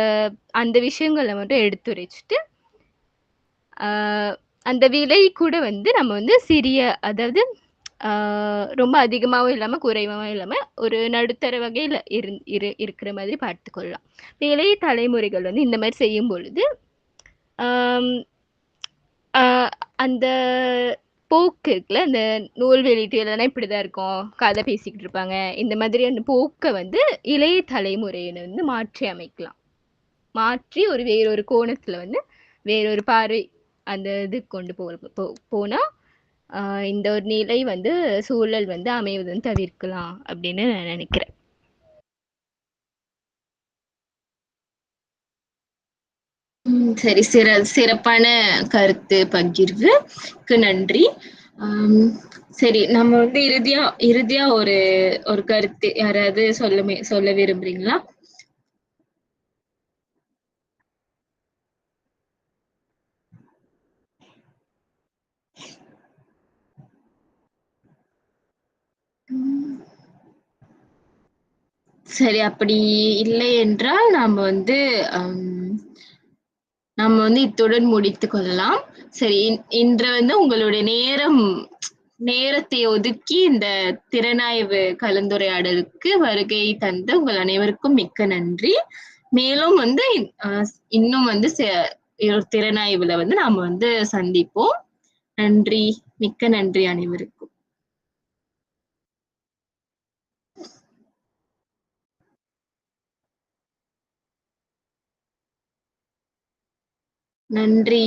அந்த விஷயங்களை மட்டும் எடுத்துரைச்சிட்டு அந்த விலை கூட வந்து நம்ம வந்து சிறிய, அதாவது ரொம்ப அதிகமாகவும் இல்லாமல் குறைவாகவும் இல்லாமல் ஒரு நடுத்தர வகையில் இருக்கிற மாதிரி பார்த்துக்கொள்ளலாம். இளைய தலைமுறைகள் வந்து இந்த மாதிரி செய்யும் பொழுது அந்த போக்கு இருக்குல்ல, அந்த நூல் வெளியீட்டு இல்லைன்னா இப்படிதான் இருக்கும், கதை பேசிக்கிட்டு இருப்பாங்க, இந்த மாதிரி அந்த போக்கை வந்து இளைய தலைமுறையினை வந்து மாற்றி அமைக்கலாம். மாற்றி வேறொரு கோணத்துல வந்து வேறொரு பார்வை அந்த இது கொண்டு போனா இந்த ஒரு நிலை வந்து சூழல் வந்து அமைவதுன்னு தவிர்க்கலாம் அப்படின்னு நான் நினைக்கிறேன். சரி, சிறப்பான கருத்து பகிர்வுக்கு நன்றி. சரி, நம்ம வந்து இறுதியா ஒரு கருத்து யாராவது சொல்ல விரும்புறீங்களா? சரி, அப்படி இல்லை என்றால் நம்ம வந்து இத்துடன் முடித்துக் கொள்ளலாம். சரி, இன்று வந்து உங்களுடைய நேரத்தை ஒதுக்கி இந்த திறனாய்வு கலந்துரையாடலுக்கு வருகை தந்த உங்கள் அனைவருக்கும் மிக்க நன்றி. மேலும் வந்து இன்னும் வந்து திறனாய்வுல வந்து நாம வந்து சந்திப்போம். நன்றி, மிக்க நன்றி அனைவருக்கும். நன்றி.